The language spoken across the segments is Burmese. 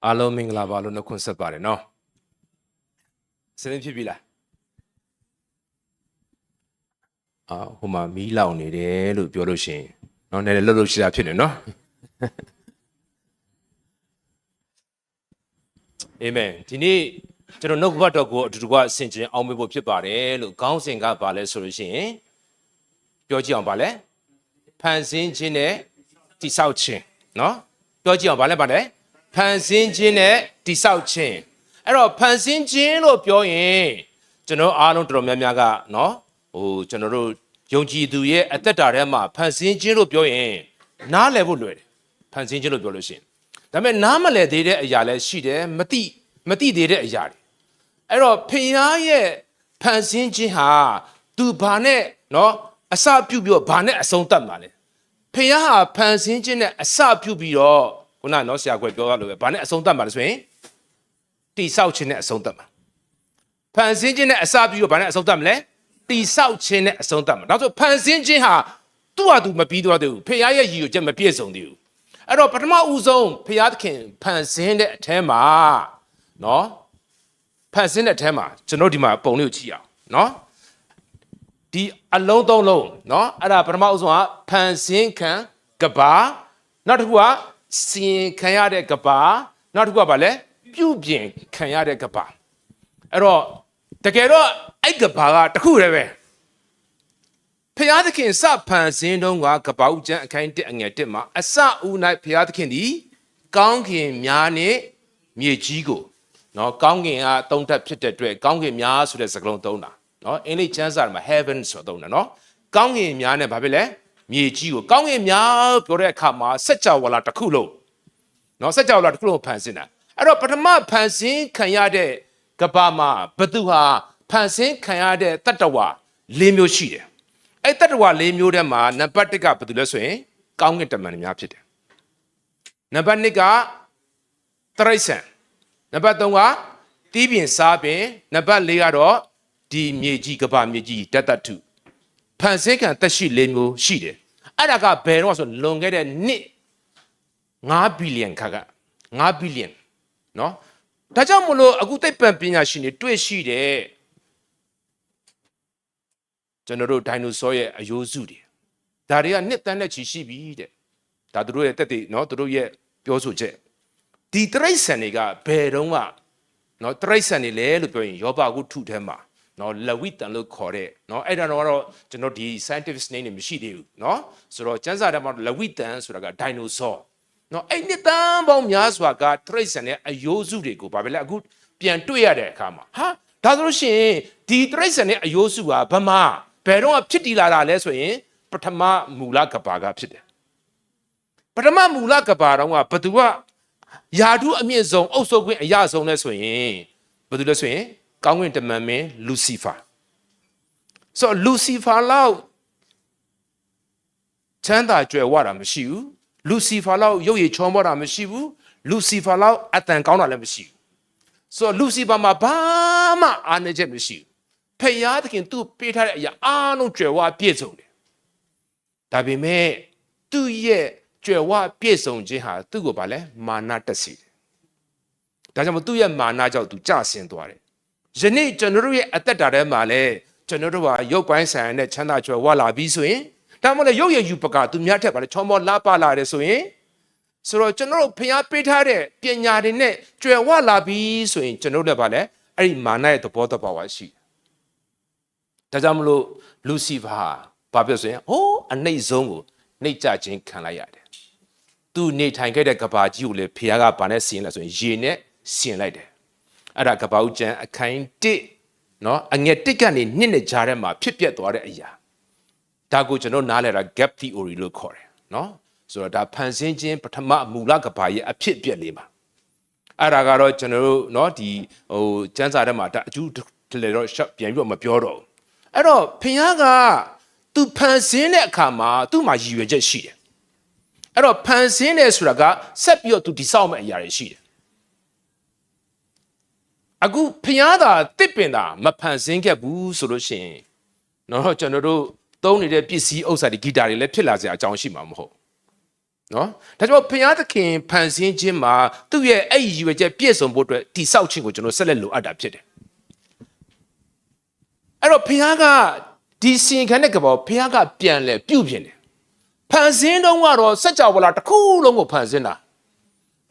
အားလုံးမင်္ဂလာပါလို့နှုတ်ခွန်းဆက်ပါတယ်နော်စနေဖြစ်ပြီလားဟိုမှာမီးလောင်နေတယ်လို့ပြောလို့ရှိရင်နော်နည်းနည်းလှုပ်လှုပ်ရှားရှားဖြစ်နေနော်အာမင်ဒီနေ့ကျွန်တော်နှုတ်ကပတ်တော်ကိုအတူတူကဆင်ခြင်အောင်မေဖို့ဖြစ်ပါတယ်လို့ခေါင်းစဉ်ကပါလဲဆိုလို့ရှိရင်ပြောကြည့်အောင်ပါလဲဖန်ဆင်းခြင်းနဲ့တိဆောက်ခြင်းနော်ပြောကြည့်အောင်ပါလဲဖန်ဆင်းခြင်းနဲ့တိဆောက်ခြင်းအဲ့တော့ဖန်ဆင်းခြင်းလို့ပြောရင်ကျွန်တော်အားလုံးတော်တော်များများကနော်ကျွန်တော်တို့ယုံကြည်သူရဲ့အသက်တာထဲမှာဖန်ဆင်းခြင်းလို့ပြောရင်နားလည်ဖို့လွယ်တယ်ဖန်ဆင်းခြင်းလို့ပြောလို့ရှိရင်ဒါပေမဲ့နားမလည်သေးတဲ့အရာလည်းရှိတယ်မသိသေးတဲ့အရာတွေအဲ့တော့ဖခင်ရဲ့ဖန်ဆင်းခြင်းဟာသူဘာနဲ့နော်အစပြုပြီးတော့ဘာနဲ့အဆုံးသတ်မှာလဲဖခင်ဟာဖန်ဆင်းခြင်းနဲ့အစပြုပြီးတော့ခုနနော်ဆရာခွဲပြောရလို့ပဲဘာနဲ့အဆုံးသတ်မှာလဲဆိုရင်တိဆောက်ခြင်းနဲ့အဆုံးသတ်မှာဖန်ဆင်းခြင်းနဲ့အစပြုပြီးတော့ဘာနဲ့အဆုံးသတ်မလဲတိဆောက်ခြင်းနဲ့အဆုံးသတ်မှာဒါဆိုဖန်ဆင်းခြင်းဟာသူ့ဟာသူမပြီးသွားသေးဘူးဖခင်ရဲ့ရည်ရွယ်ချက်မပြည့်စုံသေးဘူးအဲ့တော့ပထမဦးဆုံးဖခင်သခင်ဖန်ဆင်းတဲ့အထဲမှာနော်ဖန်ဆင်းတဲ့အထဲမှာကျွန်တော်ဒီမှာပုံလေးကိုကြည့်အောင်နော်ဒီအလုံးသုံးလုံးနော်အဲ့ဒါပထမဦးဆုံးကဖန်ဆင်းခံကဘာနောက်တစ်ခုကစင်ခံရတဲ့ကဘာနောက်တစ်ခုကဘာလဲပြုပြင်ခံရတဲ့ကဘာအဲ့တော့တကယ်တော့အဲ့ကဘာကတစ်ခုတည်းပဲဖျားသခင်စဖန်ဆင်းတုန်းကကဘာဦးကျမ်းအခိုင်1အငယ်1မှာအစဦး၌ဖျားသခင်ဒီကောင်းကင်များနဲ့မြေကြီးကိုနော်ကောင်းကင်ကသုံးထပ်ဖြစ်တဲ့အတွက်ကောင်းကင်များဆိုတဲ့စကားလုံးသုံးတာနော်အင်္ဂလိပ်ကျမ်းစာမှာ heaven ဆိုသုံးတာနော်ကောင်းကင်များနဲ့ဘာဖြစ်လဲမြေကြီးကိုကောင်းကင်များပြောတဲ့အခါမှာစัจ java လာတစ်ခုလုံးနော်စัจ java လာတစ်ခုလုံးဖန်ဆင်းတာအဲ့တော့ပထမဖန်ဆင်းခံရတဲ့ကဘာမှာဘသူဟာဖန်ဆင်းခံရတဲ့တတ္တဝါ၄မျိုးရှိတယ်အဲ့တတ္တဝါ၄မျိုးထဲမှာနံပါတ်1ကဘသူလဲဆိုရင်ကောင်းကင်တမန်များဖြစ်တယ်နံပါတ်2ကတရိษံနံပါတ်3ကတီးပြင်စားပင်နံပါတ်4ကတော့ဒီမြေကြီးကဘာမြေကြီးတတ္တထုဖန်ဆင်းခံသက်ရှိ၄မျိုးရှိတယ်အဲ့ဒါကဘယ်တော့ဆိုလွန်ခဲ့တဲ့နှစ်9ဘီလီယံခါက9ဘီလီယံနော်ဒါကြောင့်မလို့အခုသိပ္ပံပညာရှင်တွေတွေ့ရှိတယ်ကျွန်တော်တို့ဒိုင်နိုဆောရဲ့အယိုးစုတွေဒါတွေကနှစ်တန်းနဲ့ချီရှိပြီတဲ့ဒါတို့ရဲ့တက်တွေနော်တို့ရဲ့ပြောဆိုချက်ဒီတရိษံတွေကဘယ်တော့ကနော်တရိษံတွေလဲလို့ပြောရင်ယောဘကုထုထဲမှာနော်လဝိတန်လို့ခေါ်တဲ့နော်အဲ့ဒါတော့ကျွန်တော်ဒီ scientific name တွေမရှိသေးဘူးနော်ဆိုတော့ကျမ်းစာထဲမှာလဝိတန်ဆိုတာကဒိုင်နိုဆောနော်အဲ့နှစ်တန်းပေါင်းများစွာကတရိษံရဲ့အယိုးစုတွေကိုဘာပဲလဲအခုပြန်တွေ့ရတဲ့အခါမှာဟာဒါဆိုလို့ရှိရင်ဒီတရိษံရဲ့အယိုးစုကဘယ်တော့ဖြစ်တည်လာတာလဲဆိုရင်ပထမမူလကဘာကဖြစ်တယ်ပထမမူလကဘာတော့ကဘသူကယာထုအမြင့်ဆုံးအုပ်စိုးခွင့်အရဆုံးလဲဆိုရင်ဘသူလဲဆိုရင်ကောင်းကင်တမန်မင်းလူစီဖာဆိုလူစီဖာလောက်ချမ်းသာကြွယ်ဝတာမရှိဘူးလူစီဖာလောက်ရုပ်ရည်ချောမောတာမရှိဘူးလူစီဖာလောက်အတန်ကောင်းတာလည်းမရှိဘူးဆိုလူစီဖာမှာဘာမှအားနည်းချက်မရှိဘူးဖခင်သခင်သူ့ပေးထားတဲ့အရာအားလုံးကြွယ်ဝပြည့်စုံတယ်ဒါပေမဲ့သူ့ရဲ့ကြွယ်ဝပြည့်စုံခြင်းဟာသူ့ကိုဗာလဲမာနတက်စီတယ်ဒါကြောင့်မို့သူ့ရဲ့မာနကြောင့်သူကြဆင်းသွားတယ်ယနေ့ကျွန်တော်တို့ရဲ့အသက်တာထဲမှာလဲကျွန်တော်တို့ဟာရုပ်ပိုင်းဆိုင်ရာနဲ့ချမ်းသာကြွယ်ဝလာပြီးဆိုရင်ဒါမှမဟုတ်ရုပ်ရည်ယူပကသူများထက်ဗာလဲချောမောလာပလာတယ်ဆိုရင်ဆိုတော့ကျွန်တော်တို့ဖခင်ပေးထားတဲ့ပညာတွေနဲ့ကြွယ်ဝလာပြီးဆိုရင်ကျွန်တော်တို့လည်းဗာလဲအဲ့ဒီမာနရဲ့သဘောတဘာဝရှိတယ်ဒါကြောင့်မလို့လူစီဖာဘာပြောဆိုရင်ဟိုးအနှိမ့်ဆုံးကိုနှိမ့်ကြခြင်းခံလိုက်ရတယ်သူနေထိုင်ခဲ့တဲ့ကဘာကြီးကိုလေဖခင်ကဘာနဲ့ဆင်လဲဆိုရင်ရေနဲ့ဆင်လိုက်တယ်အဲ့ဒါကဘာဦးကျမ်းအခိုင်1နော်အငယ်1ကနေ2နဲ့ကြားထဲမှာဖြစ်ပျက်သွားတဲ့အရာဒါကိုကျွန်တော်နားလဲတာ gap theory လို့ခေါ်တယ်နော်ဆိုတော့ဒါဖန်ဆင်းခြင်းပထမမူလကဘာရဲ့အဖြစ်အပျက်လေးပါအဲ့ဒါကတော့ကျွန်တော်တို့နော်ဒီကျမ်းစာထဲမှာဒါအကျူးတလေတော့ပြန်ပြီးတော့မပြောတော့ဘူးအဲ့တော့ဖခင်ကသူဖန်ဆင်းတဲ့အခါမှာသူ့မှာရည်ရွယ်ချက်ရှိတယ်အဲ့တော့ဖန်ဆင်းတယ်ဆိုတာကဆက်ပြီးတော့သူတည်ဆောက်မယ့်အရာတွေရှိတယ်အခုဖျားတာတစ်ပင်တာမဖန်ဆင်းခဲ့ဘူးဆိုလို့ရှိရင်နော်ကျွန်တော်တို့သုံးနေတဲ့ပစ္စည်းဥစ္စာတွေဂီတာတွေလည်းဖြစ်လာစရာအကြောင်းရှိမှာမဟုတ် နော်ဒါကြောင့်ဘုရားသခင်ဖန်ဆင်းခြင်းမှာသူ့ရဲ့အဲ့ဒီရည်ရွယ်ချက်ပြည့်စုံဖို့အတွက်တိဆောက်ခြင်းကိုကျွန်တော်ဆက်လက်လိုအပ်တာဖြစ်တယ်အဲ့တော့ဘုရားကဒီစင်ခံတဲ့ကဘာဘုရားကပြန်လဲပြုတ်ပြင်တယ်ဖန်ဆင်းတော့ကတော့စัจ java လာတစ်ခုလုံးကိုဖန်ဆင်းတာ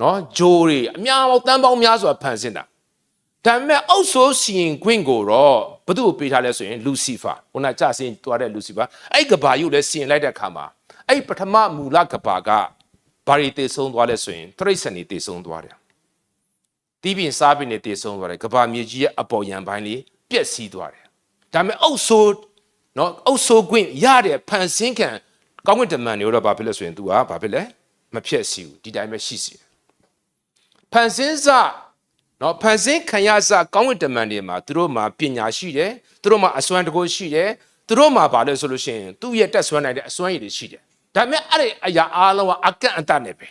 နော်ဂျိုးတွေအများပေါင်းတန်းပေါင်းများစွာဖန်ဆင်းတာဒါပေမဲ့အုပ်ဆိုးစီရင်ခွင့်ကိုတော့ဘုသူ့ကိုပေးထားလဲဆိုရင်လူစီဖာဟိုနာကြဆင်းသွားတဲ့လူစီဖာအဲ့ကဘာယူလဲစီရင်လိုက်တဲ့အခါမှာအဲ့ပထမမူလကဘာကဘာတွေတည်ဆုံးသွားလဲဆိုရင်တရိษံတွေတည်ဆုံးသွားတယ်တီးပြင်စားပြင်တွေတည်ဆုံးသွားတယ်ကဘာမြေကြီးရဲ့အပေါ်ယံပိုင်းလေးပျက်စီးသွားတယ်ဒါပေမဲ့အုပ်ဆိုးနော်အုပ်ဆိုးခွင့်ရတဲ့ဖန်ဆင်းခံကောင်းကင်တမန်တွေတော့ဘာဖြစ်လဲဆိုရင် तू ကဘာဖြစ်လဲမဖြစ်စီဘူးဒီတိုင်းပဲရှိစီဖန်ဆင်းစနော်ဖန်ဆင်းခံရစကောင်းကင်တမန်တွေမှာသူတို့မှာပညာရှိတယ်သူတို့မှာအစွမ်းတကူရှိတယ်သူတို့မှာဘာလဲဆိုလို့ရှိရင်သူ့ရဲ့တက်ဆွမ်းနိုင်တဲ့အစွမ်းရည်တွေရှိတယ်ဒါပေမဲ့အဲ့ဒီအရာအားလုံးကအကန့်အသတ်နဲ့ပဲ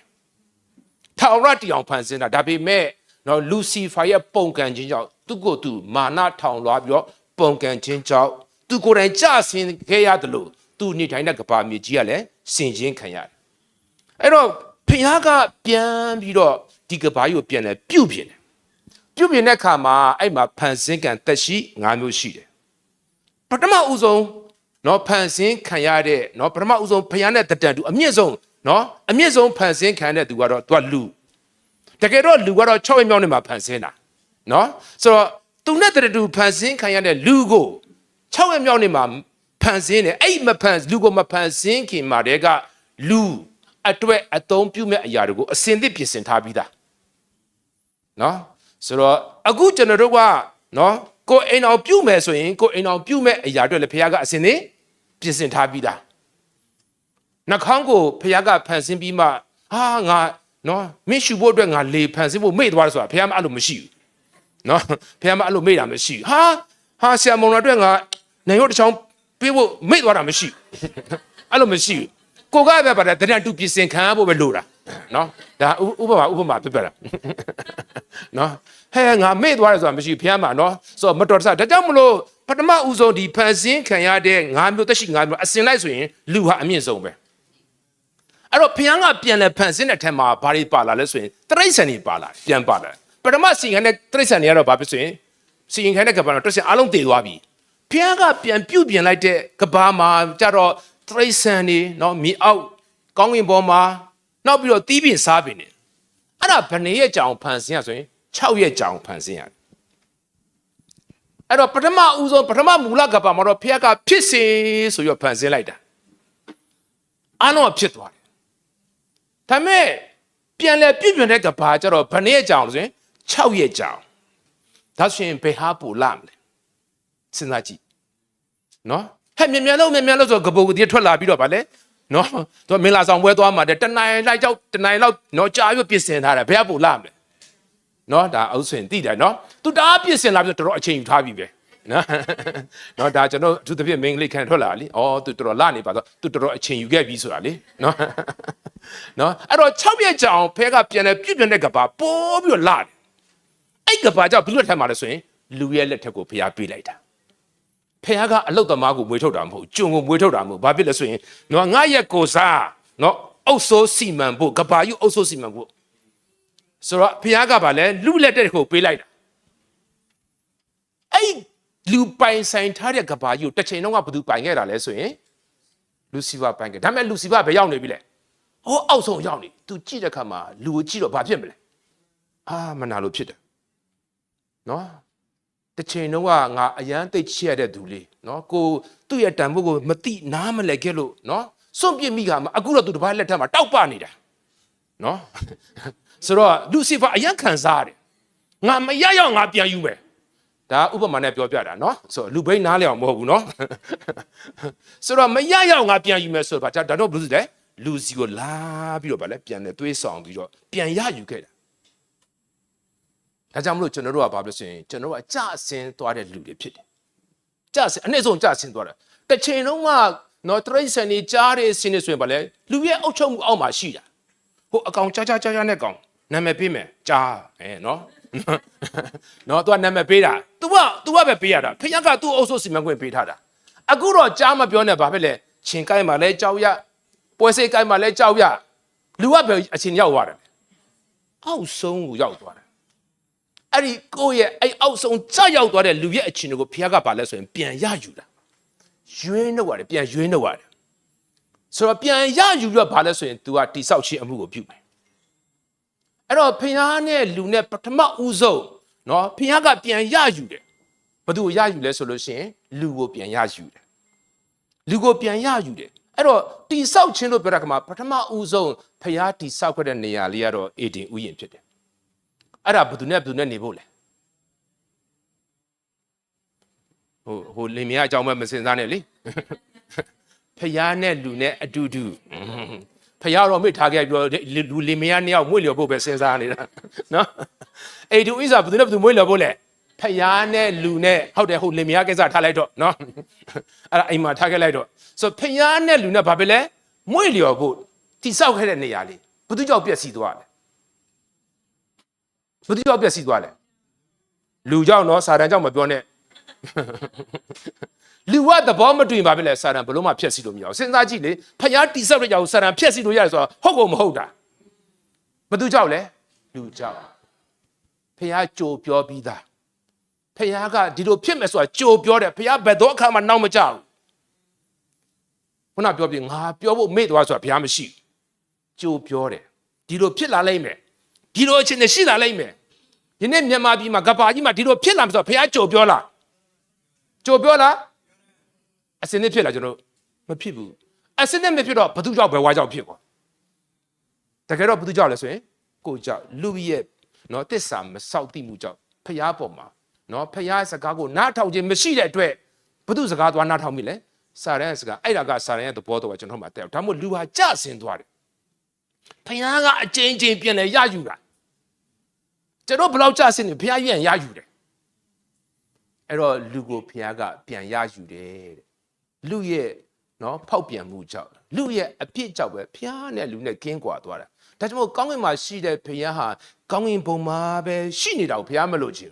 ထာဝရတရားဖန်ဆင်းတာဒါပေမဲ့နော်လူစီဖာရဲ့ပုံကံခြင်းကြောင့်သူ့ကိုယ်သူမာနထောင်လွှားပြီးတော့ပုံကံခြင်းကြောင့်သူကိုယ်တိုင်ကြဆင်းခဲ့ရတယ်လို့သူနေထိုင်တဲ့ကဘာမြေကြီးကလည်းဆင်ခြင်းခံရတယ်အဲ့တော့ဖခင်ကပြန်ပြီးတော့ဒီကဘာကြီးကိုပြန်လဲပြုတ်ပြင်တယ်ပြုတ်ပြင်တဲ့အခါမှာအဲ့မှာဖန်ဆင်းကံတက်ရှိ၅မျိုးရှိတယ်ပထမဦးဆုံးနော်ဖန်ဆင်းခံရတဲ့နော်ပထမဦးဆုံးဖခင်နဲ့တတန်တူအမြင့်ဆုံးနော်အမြင့်ဆုံးဖန်ဆင်းခံတဲ့သူကတော့သူကလူတကယ်တော့လူကတော့6ရက်မြောက်နေ့မှာဖန်ဆင်းတာနော်ဆိုတော့သူနဲ့တတတူဖန်ဆင်းခံရတဲ့လူကို6ရက်မြောက်နေ့မှာဖန်ဆင်းတယ်အဲ့မဖန်လူကိုမဖန်ဆင်းခင်မှာတည်းကလူအတွက်အသုံးပြုမဲ့အရာတွေကိုအစင်သစ်ပြင်ဆင်ထားပြီးသားနော်ဆိုတော့အခုကျွန်တော်တို့ကနော်ကိုအိမ်အောင်ပြုမယ်ဆိုရင်ကိုအိမ်အောင်ပြုမဲ့အရာတွေလည်းဘုရားကအစင်သစ်ပြင်ဆင်ထားပြီးသားနှာခေါင်းကိုဘုရားကဖန်ဆင်းပြီးမှဟာငါနော်မင်းရှူဖို့အတွက်ငါလေဖန်ဆင်းဖို့မေ့သွားတယ်ဆိုတာဘုရားမအဲ့လိုမရှိဘူးနော်ဘုရားမအဲ့လိုမေ့တာမရှိဘူးဟာဆရာမုံတော်အတွက်ငါနိုင်ရုပ်တစ်ချောင်းပေးဖို့မေ့သွားတာမရှိဘူးအဲ့လိုမရှိဘူးကိုကပဲပါတယ်တရံတူပြင်ဆင်ခံရဖို့ပဲလိုတာနော်ဒါဥပမာပြပြတာနော်ဟဲ့ငါမေ့သွားတယ်ဆိုတာမရှိဘူးဘုရားမှာနော်ဆိုတော့မတော်တဆဒါကြောင့်မလို့ပထမဦးဆုံးဒီဖန်ဆင်းခံရတဲ့၅မျိုးတက်ရှိ၅မျိုးအစင်လိုက်ဆိုရင်လူဟာအမြင့်ဆုံးပဲအဲ့တော့ဘုရားကပြန်လဲဖန်ဆင်းတဲ့ထက်မှာဘာတွေပါလာလဲဆိုရင်တရိษံတွေပါလာပြန်ပါလာပထမစီရင်တဲ့တရိษံတွေကတော့ဘာဖြစ်ဆိုရင်စီရင်ခံတဲ့ကဘာတော့တရိษံအလုံးတည်သွားပြီဘုရားကပြန်ပြုတ်ပြင်လိုက်တဲ့ကဘာမှာကြတော့တရိษံတွေနော်မြေအောက်ကောင်းကင်ပေါ်မှာနောက်ပြီးတော့တီးပင်စားပင်တွေအဲ့ဒါဘယ်နှစ်ရက်ကြာအောင်ဖန်ဆင်းရဆိုရင်6ရက်ကြာအောင်ဖန်ဆင်းရတယ်အဲ့တော့ပထမဦးဆုံးပထမမူလကဘာမှာတော့ဘုရားကဖြစ်စေဆိုပြီးဖန်ဆင်းလိုက်တာအားလုံးကဖြစ်သွားတယ်ဒါပေမဲ့ပြန်လဲပြည့်ပြည့်တဲ့ကဘာကျတော့ဘယ်နှစ်ရက်ကြာအောင်ဆိုရင်6ရက်ကြာအောင်ဒါဆိုရင်ဘယ်ဟာပူလာမလဲစဉ်းစားကြည့်နော်ဟဲ့မြန်လို့ဆိုကပုတ်ကတိထွက်လာပြီးတော့ဗာလဲနော်သူမင်းလာဆောင်ပွဲသွားမှာတနိုင်လိုက်ကြောက်တနိုင်လောက်နော်ကြာပြီးပြင်ဆင်ထားတယ်ဘယ်ကပူလာမလဲနော်ဒါအုပ်ဆွင်သိတယ်နော်သူတအားပြင်ဆင်လာပြီးတော့တော်တော်အချိန်ယူထားပြီပဲနော်ဒါကျွန်တော်သူတပြည့်မင်းကလေးခံထွက်လာလीဩသူတော်တော်လာနေပါတော့သူတော်တော်အချိန်ယူခဲ့ပြီဆိုတာလေနော်အဲ့တော့6ရက်ကြာအောင်ဖဲကပြန်လဲပြည့်ပြည့်တဲ့ကဘာပိုးပြီးတော့လာတယ်အဲ့ကဘာကြောင့်ဘယ်လိုထမ်းမှာလဲဆိုရင်လူရဲ့လက်ထက်ကိုဖျားပေးလိုက်တာဖះကအလုတ်သမားကိုမွေးထုတ်တာမဟုတ်ကျွန်ကိုမွေးထုတ်တာမဟုတ်ဘာဖြစ်လဲဆိုရင်နော်ငါရဲ့ကိုစားနော်အုပ်စိုးစီမံဖို့ကဘာယူအုပ်စိုးစီမံဖို့ဆိုတော့ဖះကဘာလဲလူလက်တဲ့ကိုပေးလိုက်တာအဲ့လူပိုင်ဆိုင်ထားတဲ့ကဘာယူတစ်ချိန်လုံးကဘယ်သူပိုင်ခဲ့တာလဲဆိုရင်လူစီဖာပိုင်ခဲ့ဒါပေမဲ့လူစီဖာဘယ်ရောက်နေပြီလဲဟောအောက်ဆုံးရောက်နေသူကြည့်တဲ့ခါမှာလူကိုကြည့်တော့ဘာဖြစ်မလဲမနာလို့ဖြစ်တယ်နော်တစ်ချိန်လုံးကငါအရန်သိချရတဲ့သူလေးနော်ကိုသူ့ရဲ့တန်ဖိုးကိုမတိနားမလဲခဲ့လို့နော်စွန့်ပစ်မိကမှာအခုတော့သူတစ်ပတ်လက်ထက်မှာတောက်ပနေတာနော်ဆိုတော့လူစီဖာအရန်ခံစားရတယ်ငါမရရောက်ငါပြန်ယူမယ်ဒါဥပမာနဲ့ပြောပြတာနော်ဆိုတော့လူဘိန်းနားလျောင်မဟုတ်ဘူးနော်ဆိုတော့မရရောက်ငါပြန်ယူမယ်ဆိုတော့ဒါတော့ဘယ်လိုလဲလူစီကိုလာပြီးတော့ဗာလဲပြန်လဲသွေးဆောင်ပြီးတော့ပြန်ရယူခဲ့တာဒါကြောင့်မလို့ကျွန်တော်တို့ကဘာဖြစ်ဆိုရင်ကျွန်တော်တို့ကကြဆင်းသွားတဲ့လူတွေဖြစ်တယ်ကြဆင်းအနည်းဆုံးကြဆင်းသွားတာတစ်ချိန်လုံးကနော်တရိษံနေကြားတဲ့ဆင်းနေဆိုရင်ဗာလဲလူရဲ့အုပ်ချုပ်မှုအောက်မှာရှိတာဟိုအကောင်ကြားနဲ့ကောင်နာမည်ပေးမယ်ကြားနော်နော်သူကနာမည်ပေးတာ तू ကပဲပေးရတာဖခင်ကသူ့အုပ်ချုပ်စီမံခွင့်ပေးထားတာအခုတော့ကြားမပြောနဲ့ဗာဖြစ်လဲချင်းကိုင်းမှာလဲကြောက်ရပွဲစိတ်ကိုင်းမှာလဲကြောက်ရ လူကပဲအချင်းရောက်သွားတယ်အောက်ဆုံးကိုရောက်သွားတယ်အဲ့ဒီကိုယ့်ရဲ့အဲ့အောက်ဆုံးကြောက်ရောက်သွားတဲ့လူရဲ့အချင်းကိုဖခင်ကပါလဲဆိုရင်ပြန်ရယူတာရွေးနှုတ်ရတယ်ပြန်ရွေးနှုတ်ရတယ်ဆိုတော့ပြန်ရယူပြီးတော့ဘာလဲဆိုရင် तू ကတိဆောက်ခြင်းအမှုကိုပြုတယ်အဲ့တော့ဖခင်နဲ့လူနဲ့ပထမဦးဆုံးနော်ဖခင်ကပြန်ရယူတယ်ဘယ်သူကိုရယူလဲဆိုလို့ရှိရင်လူကိုပြန်ရယူတယ်လူကိုပြန်ရယူတယ်အဲ့တော့တိဆောက်ခြင်းလို့ပြောတာကမှပထမဦးဆုံးဖခင်တိဆောက်ခဲ့တဲ့နေရာလေးကတော့အေဒင်ဥယျာဉ်ဖြစ်တယ်အဲ့ဒါဘယ်သူနဲ့နေဖို့လဲဟိုလင်မယားအကြောင်းပဲမစင်စားနဲ့လေဖျားနဲ့လူနဲ့အတူတူဖျားတော့မိထားခဲ့ပြီးတော့လူလင်မယားနှစ်ယောက်မွေ့လျော်ဖို့ပဲစဉ်းစားနေတာနော်အေဒူဣဇာဘယ်သူမွေ့လျော်ဖို့လဲဖျားနဲ့လူနဲ့ဟုတ်တယ်ဟိုလင်မယားကိစ္စထားလိုက်တော့နော်အဲ့ဒါအိမ်မှာထားခဲ့လိုက်တော့ဆိုဖျားနဲ့လူနဲ့ဘာဖြစ်လဲမွေ့လျော်ဖို့တိဆောက်ခဲ့တဲ့နေရာလေးဘသူကြောင့်ပြည့်စည်သွားလဲဘသူကြောင့်ပြည့်စည်သွားလဲလူကြောင့်နော်စာတန်ကြောင့်မပြောနဲ့လူကသဘောမတူရင်ဘာဖြစ်လဲစာတန်ဘလို့မှဖျက်ဆီးလို့မရဘူးစဉ်းစားကြည့်လေဖျားတိဆောက်တဲ့ကြောင့်စာတန်ဖျက်ဆီးလို့ရတယ်ဆိုတော့ဟုတ်ကုန်မဟုတ်တာဘသူကြောင့်လဲလူကြောင့်ဖျားကြိုပြောပြီးသားဖျားကဒီလိုဖြစ်မယ်ဆိုတာကြိုပြောတယ်ဖျားဘယ်တော့အခါမှနောက်မကြဘူးခုနပြောပြီးငါပြောဖို့မေ့သွားဆိုတာဖျားမရှိကြိုပြောတယ်ဒီလိုဖြစ်လာလိမ့်မယ်ဒီလိုအခြေအနေရှိလာလိမ့်မယ်ဒီနေ့မြန်မာပြည်မှာကဘာကြီးမှာဒီလိုဖြစ်လာမယ်ဆိုတော့ဖျားကြိုပြောလားကြိုပြောလားအစင်းနဲ့ဖြစ်လာကျွန်တော်မဖြစ်ဘူးအစင်းနဲ့မဖြစ်တော့ဘသူကြောင့်ပဲဝါကြောင့်ဖြစ်ကွာတကယ်တော့ဘသူကြောင့်လဲဆိုရင်ကိုကြောင့်လူရဲ့နော်တစ္ဆာမဆောက်တိမှုကြောင့်ဖျားပေါ်မှာနော်ဖျားစကားကိုနားထောင်ခြင်းမရှိတဲ့အတွက်ဘသူစကားသွားနားထောင်မိလဲစာရန်စကားအဲ့ဒါကစာရန်ရဲ့သဘောတော့ကျွန်တော်မှတဲ့ဒါမှမဟုတ်လူဟာကြဆင်းသွားတယ်ဖျားကအချင်းချင်းပြန်လဲရယူတာကျွန်တော်ဘလောက်ကြဆင်းနေဖျားပြန်ရယူတယ်အဲ့တော့လူကိုဖျားကပြန်ရယူတယ်တဲ့လူရဲ့နော်ဖောက်ပြန်မှုကြောင့်လူရဲ့အပြစ်ကြောင့်ပဲဖျားနဲ့လူနဲ့ကင်းကွာသွားတာဒါကြောင့်ကောင်းကင်မှာရှိတဲ့ဖျားဟာကောင်းကင်ဘုံမှာပဲရှိနေတာကိုဖျားမလို့ချင်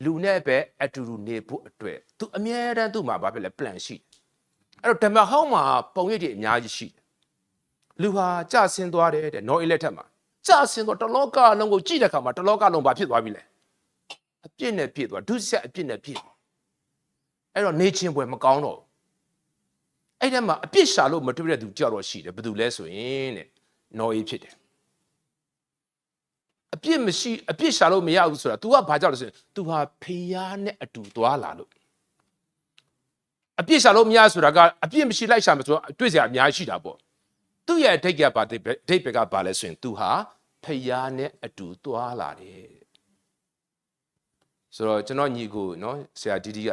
လူနဲ့ပဲအတူတူနေဖို့အတွက်သူအမြဲတမ်းသူ့မှာဘာဖြစ်လဲ plan ရှိတယ်အဲ့တော့ဓမ္မဟောင်းမှာပုံရိပ်တွေအများကြီးရှိတယ်လူဟာကြဆင်းသွားတယ်တဲ့နောအေးလက်ထက်မှာကြဆင်းသွားတလောကလုံးကိုကြည့်တဲ့အခါမှာတလောကလုံးဘာဖြစ်သွားပြီလဲအပြစ်နဲ့ပြည့်သွားဒုစရိုက်အပြစ်နဲ့ပြည့်အဲ့တော့နေချင်းပွဲမကောင်းတော့အဲ့ဒီမှာအပြစ်ရှာလို့မတွေ့တဲ့သူကြောက်တော့ရှိတယ်ဘယ်သူလဲဆိုရင်တဲ့နော်အေးဖြစ်တယ်အပြစ်မရှိအပြစ်ရှာလို့မရဘူးဆိုတာ तू ကဘာကြောက်လဲဆိုရင် तू ဟာဖျားနဲ့အတူသွားလာလို့အပြစ်ရှာလို့မရဆိုတာကအပြစ်မရှိလိုက်ရှာမယ်ဆိုတော့တွေ့စရာအများကြီးရှိတာပေါ့သူ့ရဲ့အဓိပ္ပာယ်ကဘာလဲဆိုရင် तू ဟာဖျားနဲ့အတူသွားလာတယ်ဆိုတော့ကျွန်တော်ညီကိုနော်ဆရာဒီက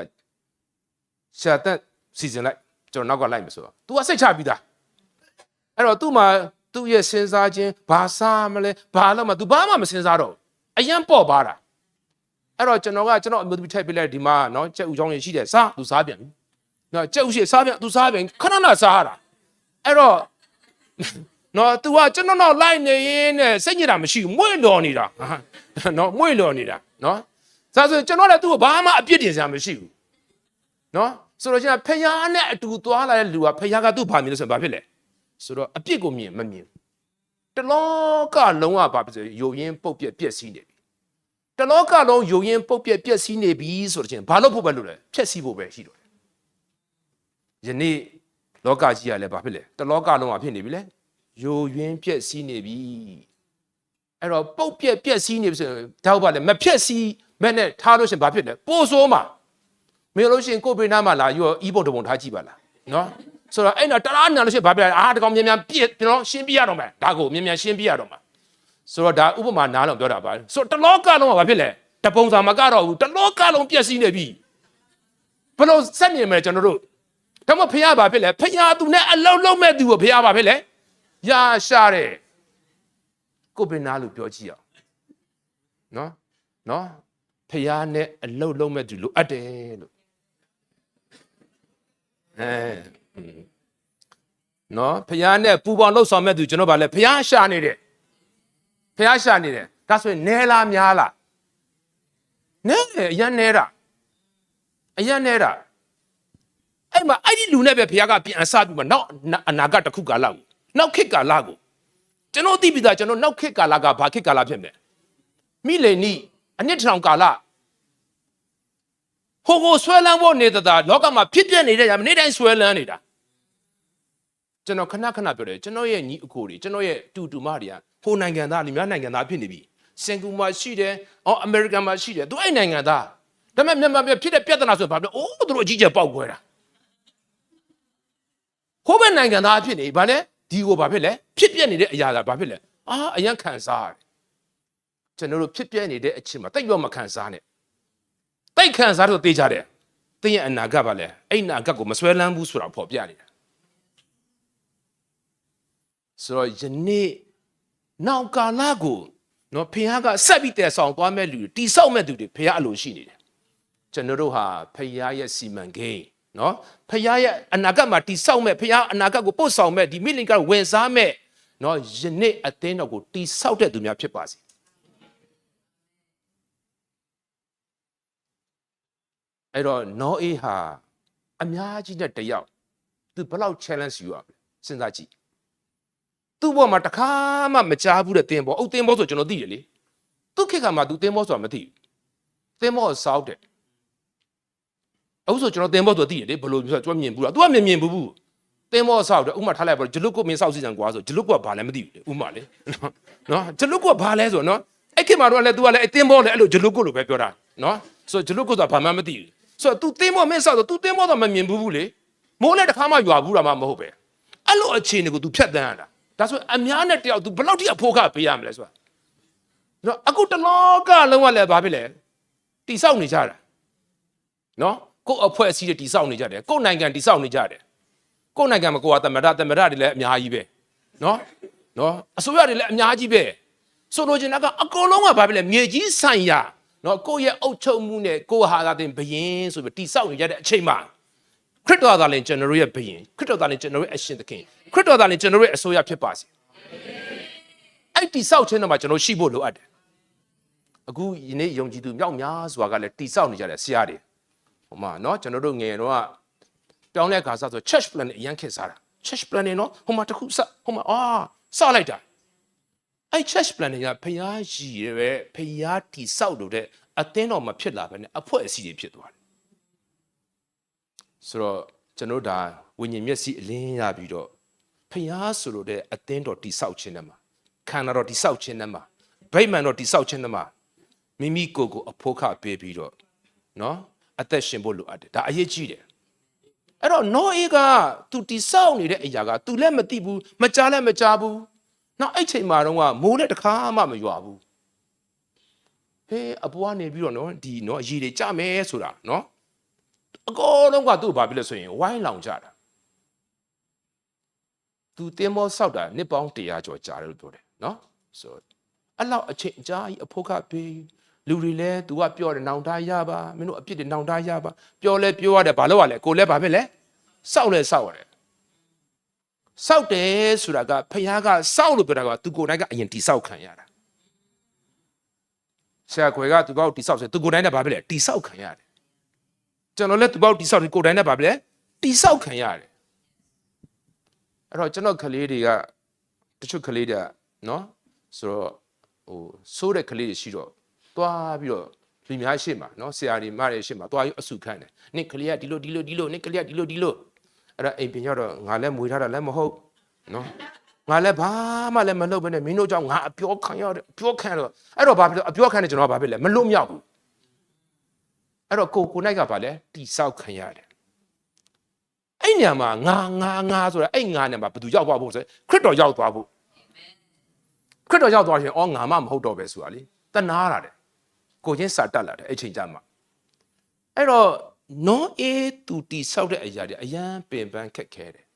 ဆရာတက်စီစဉ်လိုက်ကျွန်တော်နောက်ကလိုက်မယ်ဆိုတော့ तू ကစိတ်ချပြီးသားအဲ့တော့ तू မှာသူ့ရဲ့စဉ်းစားခြင်းဘာစားမလဲဘာလို့မှ तू ဘာမှမစဉ်းစားတော့အယံပေါ့ပါတာအဲ့တော့ကျွန်တော်အမျိုးသမီးထိုက်ပြလိုက်ဒီမှာနော်ကြက်ဥချောင်းရရှိတယ်စား तू စားပြန်ပြီနော်ကြက်ဥရှိစားပြန် तू စားပြန်ခဏစားရတာအဲ့တော့နော် तू ကကျွန်တော်တော့လိုက်နေရင်နဲ့စိတ်ညစ်တာမရှိဘူးမွေ့လော်နေတာနော်မွေ့လော်နေတာနော်ဒါဆိုကျွန်တော်လည်းသူ့ကိုဘာမှအပြစ်တင်စရာမရှိဘူးနော်ဆိုတော့ကျွန်တော်ဖျားနဲ့အတူသွားလာတဲ့လူကဖျားကသူ့ဘာမြင်လို့ဆိုရင်ဘာဖြစ်လဲဆိုတော့အပြစ်ကိုမြင်မမြင်တလောကလုံးကဘာဖြစ်လဲယိုရင်းပုတ်ပြက်ပြက်စီးနေပြီတလောကလုံးယိုရင်းပုတ်ပြက်ပြက်စီးနေပြီဆိုတော့ချင်းဘာလို့ဖို့ပဲလို့လဲဖြက်စီးဖို့ပဲရှိတော့တယ်ယနေ့လောကကြီးကလည်းဘာဖြစ်လဲတလောကလုံးကဖြစ်နေပြီလေယိုရင်းပြက်စီးနေပြီအဲ့တော့ပုတ်ပြက်ပြက်စီးနေပြီဆိုရင်ဒါဘာလဲမဖြက်စီးမဲ့နဲ့ထားလို့ရှင်ဘာဖြစ်လဲပို့ဆိုးမှာမင်းလို့ရှင်ကိုပေနာမှာလာရောအီးပုံတပုံထားကြည့်ပါလားနော်ဆိုတော့အဲ့တော့တလားနာလို့ရှင်ဘာဖြစ်လဲတကောင်မြန်ပြည့်ကျွန်တော်ရှင်းပြရတော့မယ်ဒါကိုမြန်ရှင်းပြရတော့မှာဆိုတော့ဒါဥပမာနားလုံးပြောတာပါဆိုတော့တလောကလုံးကဘာဖြစ်လဲတပုံစာမကတော့ဘူးတလောကလုံးပြည့်စည်နေပြီဘယ်လိုစက်မြင်မလဲကျွန်တော်တို့ဒါမှဖះဘာဖြစ်လဲဖះသူနဲ့အလုံးလုံးမဲ့သူကိုဖះဘာဖြစ်လဲရာရှာတယ်ကိုပေနာလို့ပြောကြည့်အောင်နော်ဖះနဲ့အလုံးလုံးမဲ့သူလို့အပ်တယ်လို့နော်ဖះနဲ့ပူပေါင်းလှုပ်ဆောင်မဲ့သူကျွန်တော်ဗာလဲဖះရှာနေတယ်ဒါဆိုရင်နဲလားများလားနဲတယ်အရင်နဲတာအဲ့မှာအဲ့ဒီလူနဲ့ပဲဖះကပြန်အစပြီးမှနောက်အနာဂတ်တစ်ခုကာလကိုနောက်ခေတ်ကာလကို ကျွန်တော်သိပြီးသားကျွန်တော်နောက်ခေတ်ကာလကဘာခေတ်ကာလဖြစ်မလဲမိလေနီအနှစ်ထောင်ကာလဟိုကိုဆွဲလန်းဖို့နေတာလောကမှာဖြစ်ပြနေတဲ့ຢာနေ့တိုင်းဆွဲလန်းနေတာကျွန်တော်ခဏပြောတယ်ကျွန်တော်ရဲ့ညီအကိုတွေကျွန်တော်ရဲ့တူမတွေကဟိုနိုင်ငံသားလူများနိုင်ငံသားဖြစ်နေပြီစင်ကာပူမှာရှိတယ်အမေရိကန်မှာရှိတယ်သူအဲ့နိုင်ငံသားဒါပေမဲ့မြန်မာပြည်ဖြစ်တဲ့ပြဿနာဆိုဘာလို့အိုးသူတို့အကြီးကျယ်ပေါက်ခွဲတာဟိုဘက်နိုင်ငံသားဖြစ်နေဘာလဲဒီကိုဘာဖြစ်လဲဖြစ်ပြနေတဲ့အရာကဘာဖြစ်လဲအရန်ခံစားရတယ်ကျွန်တော်တို့ဖြစ်ပြနေတဲ့အချိန်မှာတိတ်ရောမခံစားနဲ့တိတ်ခံစားတော့သိကြတယ်တင်းရဲ့အနာဂတ်ပါလဲအဲ့အနာဂတ်ကိုမဆွဲလန်းဘူးဆိုတာဖော်ပြနေတာဆိုတော့ယနေ့နောက်ကာလကိုနော်ဖခင်ကဆက်ပြီးတည်ဆောင်သွားမဲ့လူတွေတိဆောက်မဲ့သူတွေဖခင်အလိုရှိနေတယ်ကျွန်တော်တို့ဟာဖခင်ရဲ့စီမံကိန်းနော်ဖခင်ရဲ့အနာဂတ်မှာတိဆောက်မဲ့ဖခင်အနာဂတ်ကိုပို့ဆောင်မဲ့ဒီမိလင်ကဝင်စားမဲ့နော်ယနေ့အသင်းတော်ကိုတိဆောက်တဲ့သူများဖြစ်ပါစေအဲ့တော့နောအေးဟာအများကြီးနဲ့တယောက်သူဘယ်လောက် challenge ယူရမလဲစဉ်းစားကြည့်သူ့ဘောမှာတခါမှမကြားဘူးတဲ့တင်းဘောအုတ်တင်းဘောဆိုကျွန်တော်သိတယ်လေသူ့ခေတ်ကမှသူတင်းဘောဆိုတာမသိဘူးတင်းဘောဆောက်တယ်အခုဆိုကျွန်တော်တင်းဘောဆိုသိတယ်လေဘယ်လိုပြောကျွန်တော်မြင်ဘူးလား तू ကမြင်ဘူးတင်းဘောဆောက်တယ်ဥမာထားလိုက်ပါဂျလုတ်ကိုမင်းဆောက်စီစံကွာဆိုဂျလုတ်ကဘာလဲမသိဘူးလေဥမာလေနော်ဂျလုတ်ကဘာလဲဆိုနော်အဲ့ခေတ်မှာတော့လဲ तू ကလည်းတင်းဘောလည်းအဲ့လိုဂျလုတ်ကိုလိုပဲပြောတာနော်ဆိုဂျလုတ်ကိုဆိုတာဘာမှမသိဘူးဆိုတော့ तू တင်းဘောမင်းဆောက်ဆို तू တင်းဘောတော့မမြင်ဘူးလေမိုးလည်းတခါမှရွာဘူးတာမှမဟုတ်ပဲအဲ့လိုအခြေအနေကို तू ဖြတ်တန်းရတာဒါဆိုအများနဲ့တယောက် तू ဘယ်လောက်ထိအဖို့ခပေးရမလဲဆိုတာနော်အခုတလောကလုံးဝလည်းဘာဖြစ်လဲတိဆောက်နေကြတာနော်ကိုယ့်အဖွဲ့အစည်းတွေတိဆောက်နေကြတယ်ကိုယ့်နိုင်ငံတိဆောက်နေကြတယ်ကိုယ့်နိုင်ငံမှာကိုယ်ကသမ္မတတွေလည်းအများကြီးပဲနော်အစိုးရတွေလည်းအများကြီးပဲဆိုလိုချင်တာကအကုန်လုံးကဘာဖြစ်လဲမြေကြီးဆိုင်ရာနော်ကိုယ့်ရဲ့အုပ်ချုပ်မှုနဲ့ကိုယ့်ဟာသာတင်ဘယင်းဆိုပြီးတိဆောက်နေကြတဲ့အချိန်မှာခရစ်တော်သာလင်ကျွန်တော်ရဲ့ဘယင်းခရစ်တော်သာလင်ကျွန်တော်ရဲ့အရှင်သခင်ခရစ်တော်သာလင်ကျွန်တော်ရဲ့အစိုးရဖြစ်ပါစေအဲ့တိဆောက်ခြင်းတော့မှကျွန်တော်ရှိဖို့လိုအပ်တယ်အခုယနေ့ယုံကြည်သူမြောက်များစွာကလည်းတိဆောက်နေကြတယ်ဆရာတွေဟိုမှာနော်ကျွန်တော်တို့ငယ်တော့ပြောင်းလဲခါစားဆို church plan နဲ့အရန်ခက်စားတာ church plan နဲ့နော်ဟိုမှာတစ်ခုစဟိုမှာစလိုက်တာအဲ့ church plan တွေကဖျားရည်ရဲ့ပဲဖျားတိဆောက်လို့တဲ့အသင်းတော်မှာဖြစ်လာပဲနဲ့အဖွဲ့အစည်းတွေဖြစ်သွားတယ်ဆိုတော့ကျွန်တော်ဒါဝိညာဉ်မျက်စိအလင်းရပြီးတော့ဖျားဆိုလို့တဲ့အသင်းတော်တိဆောက်ခြင်းနဲ့မှာခန္ဓာတော်တိဆောက်ခြင်းနဲ့မှာဗိမာန်တော်တိဆောက်ခြင်းနဲ့မှာမိမိကိုယ်ကိုအဖို့ခပေးပြီးတော့နော်အသက်ရှင်ဖို့လိုအပ်တယ်ဒါအရေးကြီးတယ်အဲ့တော့နောအေးကသူတိဆောက်နေတဲ့အရာကသူလည်းမသိဘူးမကြားလည်းမကြားဘူးနောက်အဲ့ချိန်မှာတော့မိုးလည်းတစ်ခါမှမရွာဘူးဟေးအပွားနေပြီးတော့နော်ဒီနော်အရေးတွေကြမယ်ဆိုတာနော်အကောလုံးကသူ့ဘာဖြစ်လဲဆိုရင်ဝိုင်းလောင်ကြတာသူတင်းမောဆောက်တာနှစ်ပေါင်း100ကျော်ကြာတယ်လို့ပြောတယ်နော်ဆိုအဲ့လောက်အချိန်အကြာကြီးအဖို့ခပေးလူတွေလဲ तू ကပြောတယ်နောင်တရပါမင်းတို့အပြစ်တွေနောင်တရပါပြောလဲပြောရတယ်ဘာလို့ရလဲကိုလဲဘာဖြစ်လဲစောက်လဲစောက်ရတယ်စောက်တယ်ဆိုတာကဖခင်ကစောက်လို့ပြောတာက तू ကိုယ်တိုင်ကအရင်တိစောက်ခံရတာဆရာခွေက तू ကောက်တိစောက်ဆို तू ကိုယ်တိုင်နဲ့ဘာဖြစ်လဲတိစောက်ခံရတယ်ကျွန်တော်လဲ तू ကောက်တိစောက်ကိုယ်တိုင်နဲ့ဘာဖြစ်လဲတိစောက်ခံရတယ်အဲ့တော့ကျွန်တော်ကလေးတွေကတချို့ကလေးတွေနော်ဆိုတော့ဆိုးတဲ့ကလေးတွေရှိတော့တွားပြီးတော့လူများရှေ့မှာနော်ဆရာတွေမတွေရှေ့မှာတွားပြီးအဆုခန့်တယ်နင့်ကလေးကဒီလိုနင့်ကလေးကဒီလိုအဲ့ဒါအိမ်ပြင်ရောက်တော့ငါလည်းမွေးထားတာလည်းမဟုတ်နော်ငါလည်းဘာမှလည်းမလုပ်ဘဲနဲ့မင်းတို့ကြောင့်ငါအပြောခံရတယ်အပြောခံတော့အဲ့တော့ဘာဖြစ်လို့အပြောခံနေကျွန်တော်ကဘာဖြစ်လဲမလွတ်မြောက်ဘူးအဲ့တော့ကိုနိုင်ကဘာလဲတိဆောက်ခံရတယ်အဲ့ညမှာငါဆိုတာအဲ့ငါနဲ့မှာဘယ်သူရောက်သွားဖို့ဆိုခရစ်တော်ရောက်သွားဖို့ခရစ်တော်ရောက်သွားရင်ငါမှမဟုတ်တော့ပဲဆိုတာလေတနာတာတဲ့ကိုချင်းစာတက်လာတယ်အဲ့ချိန်ကြမှာအဲ့တော့နောအေးသူတိဆောက်တဲ့အရာတွေအရန်ပင်ပန်းခက်ခဲတယ်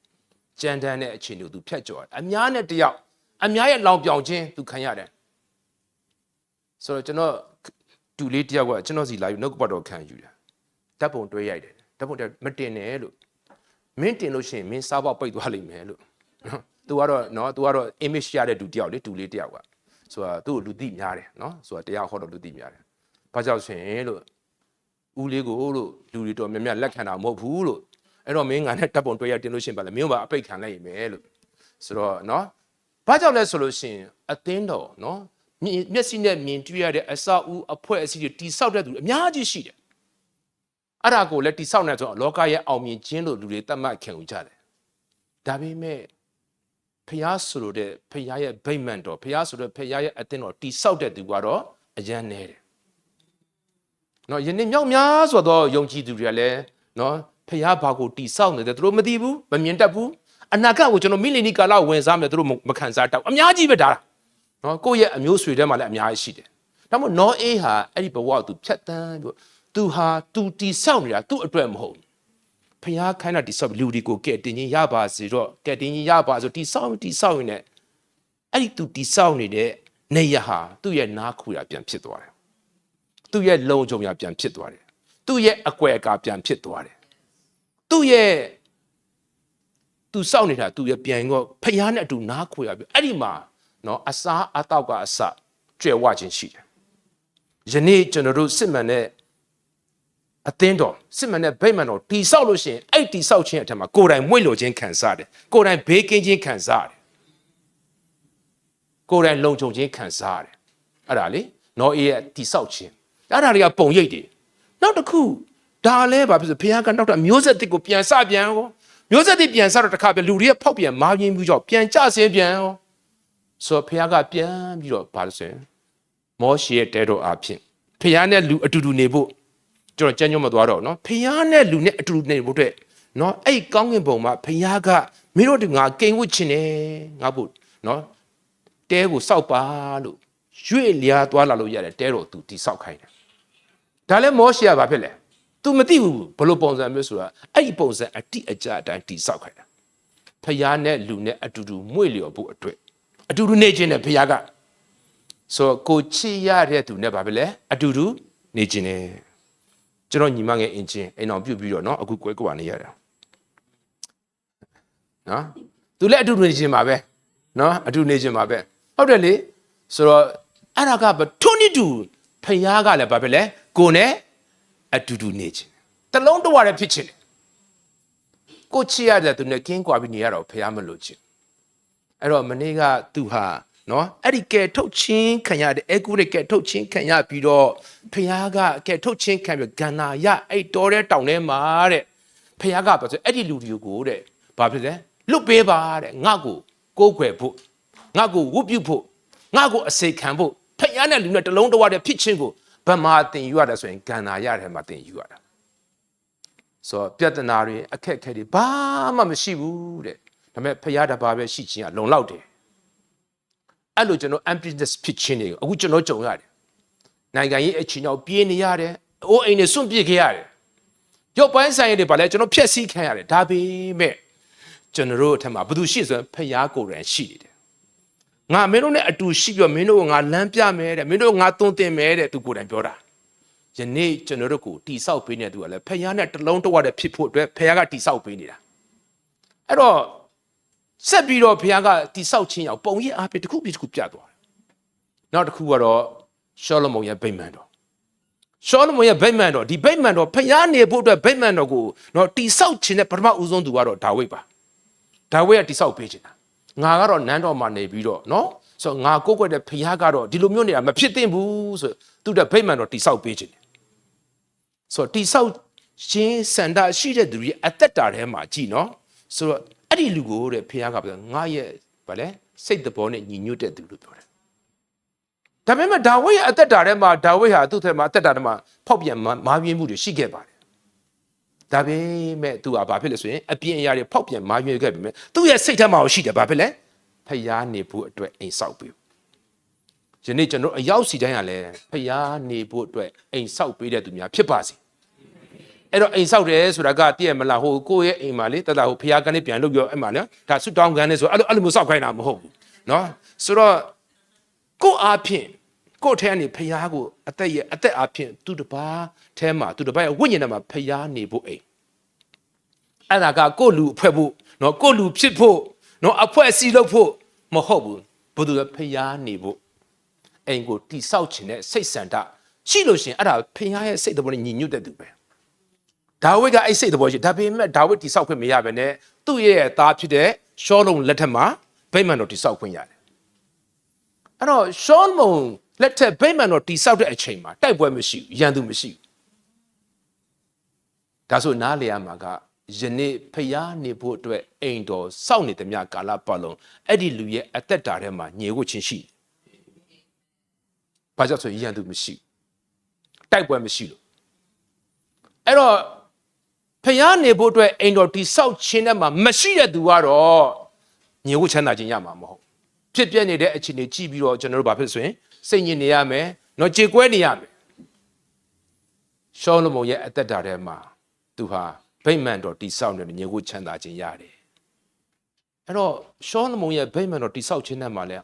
ကြမ်းတမ်းတဲ့အခြေအနေကိုသူဖြတ်ကျော်တယ်အများနဲ့တယောက်အများရဲ့လောင်ပြောင်ခြင်းသူခံရတယ်ဆိုတော့ကျွန်တော်တူလေးတယောက်ကကျွန်တော်စီလာပြီးနှုတ်ကပတ်တော်ခံယူတယ်ဓာတ်ပုံတွဲရိုက်တယ်ဓာတ်ပုံမတင်နဲ့လို့မင်းတင်လို့ရှိရင်မင်းစားပေါက်ပိတ်သွားလိမ့်မယ်လို့နော်သူကတော့ image ရတဲ့တူတယောက်လေတူလေးတယောက်ကဆိုတာသူ့ကိုလူသိများတယ်နော်ဆိုတာတရားဟောတော့လူသိများတယ်ဘာကြောင့်ဆိုရင်လို့ဦးလေးကိုလို့လူတွေတော့မြတ်လက်ခံတာမဟုတ်ဘူးလို့အဲ့တော့မင်းငါနဲ့တပ်ပုံတွဲရတင်လို့ရှင်ပါလေမင်းကပါအပိတ်ခံလိုက်ရမယ်လို့ဆိုတော့နော် ဘာကြောင့်လဲဆိုလို့ရှိရင်အသင်းတော်နော်မျက်စိနဲ့မြင်တွေ့ရတဲ့အစာအုပ်အဖွဲ့အစည်းတွေတိဆောက်တဲ့သူအများကြီးရှိတယ်အဲ့ဒါကိုလည်းတိဆောက်နေဆိုတော့လောကရဲ့အောင်မြင်ခြင်းလို့လူတွေသတ်မှတ်ခံယူကြတယ်ဒါပေမဲ့ဖျားဆိုတဲ့ဖျားရဲ့ဗိမ္မာန်တော်ဖျားဆိုတဲ့ဖျားရဲ့အသင်းတော်တိဆောက်တဲ့သူကတော့အယံနေတယ်နော်ယနေ့မြောက်များဆိုတော့ယုံကြည်သူတွေကလည်းနော်ဖျားဘာကိုတိဆောက်နေတယ်သူတို့မသိဘူးမမြင်တတ်ဘူးအနာဂတ်ကိုကျွန်တော်မိလီနီကာလဝင်စားမယ်သူတို့မခံစားတော့အများကြီးပဲဒါနော်ကိုယ့်ရဲ့အမျိုးဆွေထဲမှာလည်းအများကြီးရှိတယ်ဒါမှမဟုတ်နောအေးဟာအဲ့ဒီဘဝကိုသူဖြတ်တန်းပြီးသူဟာသူတိဆောက်နေတာသူ့အတွက်မဟုတ်ဖျားခိုင်းတာတိဆောက်လူတွေကိုကဲတင်ချင်းရပါစေတော့ကဲတင်ချင်းရပါဆိုတိဆောက်ရင်လည်းအဲ့ဒီသူတိဆောက်နေတဲ့နေရဟာသူ့ရဲ့နားခူရပြန်ဖြစ်သွားတယ်သူ့ရဲ့လုံခြုံရပြန်ဖြစ်သွားတယ်သူ့ရဲ့အကွယ်အကာပြန်ဖြစ်သွားတယ်သူ့ရဲ့သူစောင့်နေတာသူရဲ့ပြန်ကောဖျားနဲ့အတူနားခွေရပြီအဲ့ဒီမှာနော်အစားအသောက်ကအစကျွဲဝခြင်းရှိတယ်ယနေ့ကျွန်တော်တို့စစ်မှန်တဲ့အသင်းတော်စစ်မှန်တဲ့ဗိမာန်တော်တိဆောက်လို့ရှိရင်အဲ့တိဆောက်ခြင်းအထက်မှာကိုယ်တိုင်မွေ့လို့ခြင်းခံစားတယ်ကိုယ်တိုင်ဘေးကင်းခြင်းခံစားတယ်ကိုယ်တိုင်လုံခြုံခြင်းခံစားရတယ်အဲ့ဒါလေနော်အေးရဲ့တိဆောက်ခြင်းအဲ့ဒါတွေကပုံရိပ်တွေနောက်တစ်ခုဒါလည်းဘာဖြစ်လို့ဘုရားကနောက်တော့မျိုးဆက်တစ်ကိုပြန်စပြန်ရောမျိုးဆက်တစ်ပြန်စတော့တစ်ခါပြန်လူတွေကဖောက်ပြန်မာပြင်းပြီးတော့ပြန်ကြဆင်းပြန်ရောဆိုဘုရားကပြန်ပြီးတော့ဘာလို့ဆိုရင်မောရှေရဲ့တဲတော်အဖြစ်ဘုရားနဲ့လူအတူတူနေဖို့ကျွန်တော်ကြံ့ညွတ်မသွားတော့နော်ဘုရားနဲ့လူနဲ့အတူတူနေဖို့အတွက်နော်အဲ့ကောင်းကင်ဘုံမှာဘုရားကမင်းတို့ငါကိန်ဝတ်ချင်တယ်ငါဖို့နော်တဲကိုစောက်ပါလို့ရွေ့လျားသွားလာလို့ရတယ်တဲတော်သူတိစောက်ခိုင်းတယ်ဒါလည်းမောရှေကဘာဖြစ်လဲသူမသိဘူးဘလို့ပုံစံမျိုးဆိုတာအဲ့ဒီပုံစံအတိအကျအတိုင်းတိဆောက်ခိုင်းတာဖျားနဲ့လူနဲ့အတူတူမွေ့လျော်ဖို့အတွက်အတူတူနေခြင်းနဲ့ဖျားကဆိုကိုချစ်ရတဲ့သူနဲ့ဘာဖြစ်လဲအတူတူနေခြင်းနဲ့ကျွန်တော်ညီမငယ်အင်ချင်းအိမ်အောင်ပြုတ်ပြီးတော့เนาะအခုကွဲကွာနေရတာနော်သူလည်းအတူတူနေခြင်းပါပဲเนาะအတူနေခြင်းပါပဲဟုတ်တယ်လေဆိုတော့အဲ့ဒါကဘထွန်းနေတူဖျားကလည်းဘာဖြစ်လဲကိုနဲ့အတူတူနေခြင်းတလုံးတဝရဖြစ်ခြင်းကိုချစ်ရတဲ့သူနဲ့ကင်းကွာပြီးနေရတော့ဖះမလို့ခြင်းအဲ့တော့မနေ့ကသူဟာနော်အဲ့ဒီကဲထုတ်ချင်းခံရတဲ့အဲကူရဲ့ကဲထုတ်ချင်းခံရပြီးတော့ဖះကကဲထုတ်ချင်းခံပြီးဂန္နာရအဲ့တော်တဲ့တောင်ထဲမှာတဲ့ဖះကပြောဆိုအဲ့ဒီလူတွေကိုတဲ့ဘာဖြစ်လဲလွတ်ပေးပါတဲ့ငါ့ကိုကိုးကွယ်ဖို့ငါ့ကိုဝတ်ပြုဖို့ငါ့ကိုအစေခံဖို့ဖះနဲ့လူနဲ့တလုံးတဝတဲ့ဖြစ်ခြင်းကိုဗမာတင်ယူရတယ်ဆိုရင်ဂန္နာရတယ်မှာတင်ယူရတာဆိုတော့ပြဿနာတွေအခက်အခဲတွေဘာမှမရှိဘူးတဲ့ဒါပေမဲ့ဖျားတပါးပဲရှိခြင်းကလုံလောက်တယ်အဲ့လိုကျွန်တော် emptiness ဖြစ်ခြင်းတွေအခုကျွန်တော်ကြုံရတယ်နိုင်ငံရေးအချင်းကြောင့်ပြေးနေရတယ်အိုးအိမ်တွေစွန့်ပစ်ခဲ့ရတယ်ရုပ်ပိုင်းဆိုင်ရတွေဗာလဲကျွန်တော်ဖျက်ဆီးခံရတယ်ဒါပေမဲ့ကျွန်တော်တို့အထက်မှာဘယ်သူရှိဆိုရင်ဖျားကိုယ်တိုင်ရှိနေတယ်ငါမင်းတို့နဲ့အတူရှိပြီးတော့မင်းတို့ကငါလမ်းပြမယ်တဲ့မင်းတို့ငါသွန်သင်မယ်တဲ့သူကိုယ်တိုင်ပြောတာယနေ့ကျွန်တော်တို့ကိုတိဆောက်ပေးနေသူကလည်းဖခင်နဲ့တလုံးတဝတဲ့ဖြစ်ဖို့အတွက်ဖခင်ကတိဆောက်ပေးနေတာအဲ့တော့ဆက်ပြီးတော့ဖခင်ကတိဆောက်ခြင်းရောက်ပုံရိပ်အားဖြင့်တစ်ခုပြီးတစ်ခုပြသွားတယ်နောက်တစ်ခုကတော့ရှောလမုန်ရဲ့ဗိမာန်တော်ရှောလမုန်ရဲ့ဗိမာန်တော်ဒီဗိမာန်တော်ဖခင်နေဖို့အတွက်ဗိမာန်တော်ကိုတော့တိဆောက်ခြင်းနဲ့ပထမဦးဆုံးသူကတော့ဒါဝိဒ်ပါဒါဝိဒ်ကတိဆောက်ပေးခြင်းတာငါကတော့နန်းတော်မှာနေပြီးတော့နော်ဆိုငါကိုယ်ကွယ်တဲ့ဖခင်ကတော့ဒီလိုမျိုးနေတာမဖြစ်သင့်ဘူးဆိုသူတဲ့ဗိမာန်တော်တိဆောက်ပေးခြင်းဆိုတော့တိဆောက်ခြင်းစန္ဒရှိတဲ့သူရဲ့အသက်တာထဲမှာကြည်နော်ဆိုတော့အဲ့ဒီလူကိုတဲ့ဖခင်ကပြောငါရဲ့ဗာလဲစိတ်တဘောနဲ့ညီညွတ်တဲ့သူလို့ပြောတယ်ဒါပေမဲ့ဒါဝိဒ်ရဲ့အသက်တာထဲမှာဒါဝိဒ်ဟာသူ့ထဲမှာအသက်တာထဲမှာဖောက်ပြန်မာပြင်းမှုတွေရှိခဲ့ပါတယ်ဒါပေမဲ့သူကဘာဖြစ်လဲဆိုရင်အပြင်အရာတွေဖောက်ပြန်မာပြင်းခဲ့ပြီမဲ့သူ့ရဲ့စိတ်ထဲမှာရှိတယ်ဘာဖြစ်လဲဖခင်နေဖို့အတွက်အိမ်ဆောက်ပေးယနေ့ကျွန်တော်အရောက်စီတိုင်းကလည်းဖျားနေဖို့အတွက်အိမ်ဆောက်ပေးတဲ့သူများဖြစ်ပါစေအဲ့တော့အိမ်ဆောက်တယ်ဆိုတာကတည့်ရမလားဟိုကိုယ့်ရဲ့အိမ်မှာလေတတဟိုဖျားကနေပြန်လုပ်ပြောအဲ့မှာနော်ဒါဆွတောင်းကန်နေဆိုအဲ့လိုမျိုးဆောက်ခိုင်းတာမဟုတ်ဘူးနော်ဆိုတော့ကိုယ့်အားဖြင့်ကိုယ့်ထဲကနေဖျားကိုအသက်အားဖြင့်သူတပါးထဲမှာသူတပါးရဲ့ဝိညာဉ်ထဲမှာဖျားနေဖို့အိမ်အဲ့ဒါကကိုယ့်လူအဖွဲ့ဖို့နော်ကိုယ့်လူဖြစ်ဖို့နော်အဖွဲ့အစည်းလုပ်ဖို့မဟုတ်ဘူးဘယ်သူလဲဖျားနေဖို့အိမ်ကိုတိဆောက်ခြင်းနဲ့စိတ်ဆန္ဒရှိလို့ရှင်အဲ့ဒါဖခင်ရဲ့စိတ်တော်နဲ့ညီညွတ်တဲ့သူပဲဒါဝိဒ်ကအဲ့စိတ်တော်ရှိဒါပေမဲ့ဒါဝိဒ်တိဆောက်ခွင့်မရဘဲနဲ့သူ့ရဲ့သားဖြစ်တဲ့ရှောလုံလက်ထက်မှာဗိမာန်တော်တိဆောက်ခွင့်ရတယ် အဲ့တော့ရှောမုန်လက်ထက်ဗိမာန်တော်တိဆောက်တဲ့အချိန်မှာတိုက်ပွဲမရှိဘူးရန်သူမရှိဘူးဒါဆိုနားလေရမှာကယနေ့ဖျားနေဖို့အတွက်အိမ်တော်စောင့်နေသမျှကာလပတ်လုံးအဲ့ဒီလူရဲ့အသက်တာထဲမှာညင်ဝတ်ခြင်းရှိဘာကြောင့်ဆိုရန်သူမရှိတိုက်ပွဲမရှိလို့အဲ့တော့ဖျားနေဖို့အတွက်အိမ်တော်တိဆောက်ခြင်းထဲမှာမရှိတဲ့သူကတော့ညင်ဝတ်ချမ်းသာခြင်းရမှာမဟုတ်ဖြစ်ပြနေတဲ့အခြေအနေကြည့်ပြီးတော့ကျွန်တော်တို့ဘာဖြစ်ဆိုရင်စိတ်ညစ်နေရမယ်နော်ကြေကွဲနေရမယ်ရှောလမုန်ရဲ့အသက်တာထဲမှာသူဟာဗိမာန်တော်တိဆောက်နေညင်ဝတ်ချမ်းသာခြင်းရတယ်အဲ့တော့ရှောလမုန်ရဲ့ဗိမာန်တော်တိဆောက်ခြင်းထဲမှာလဲ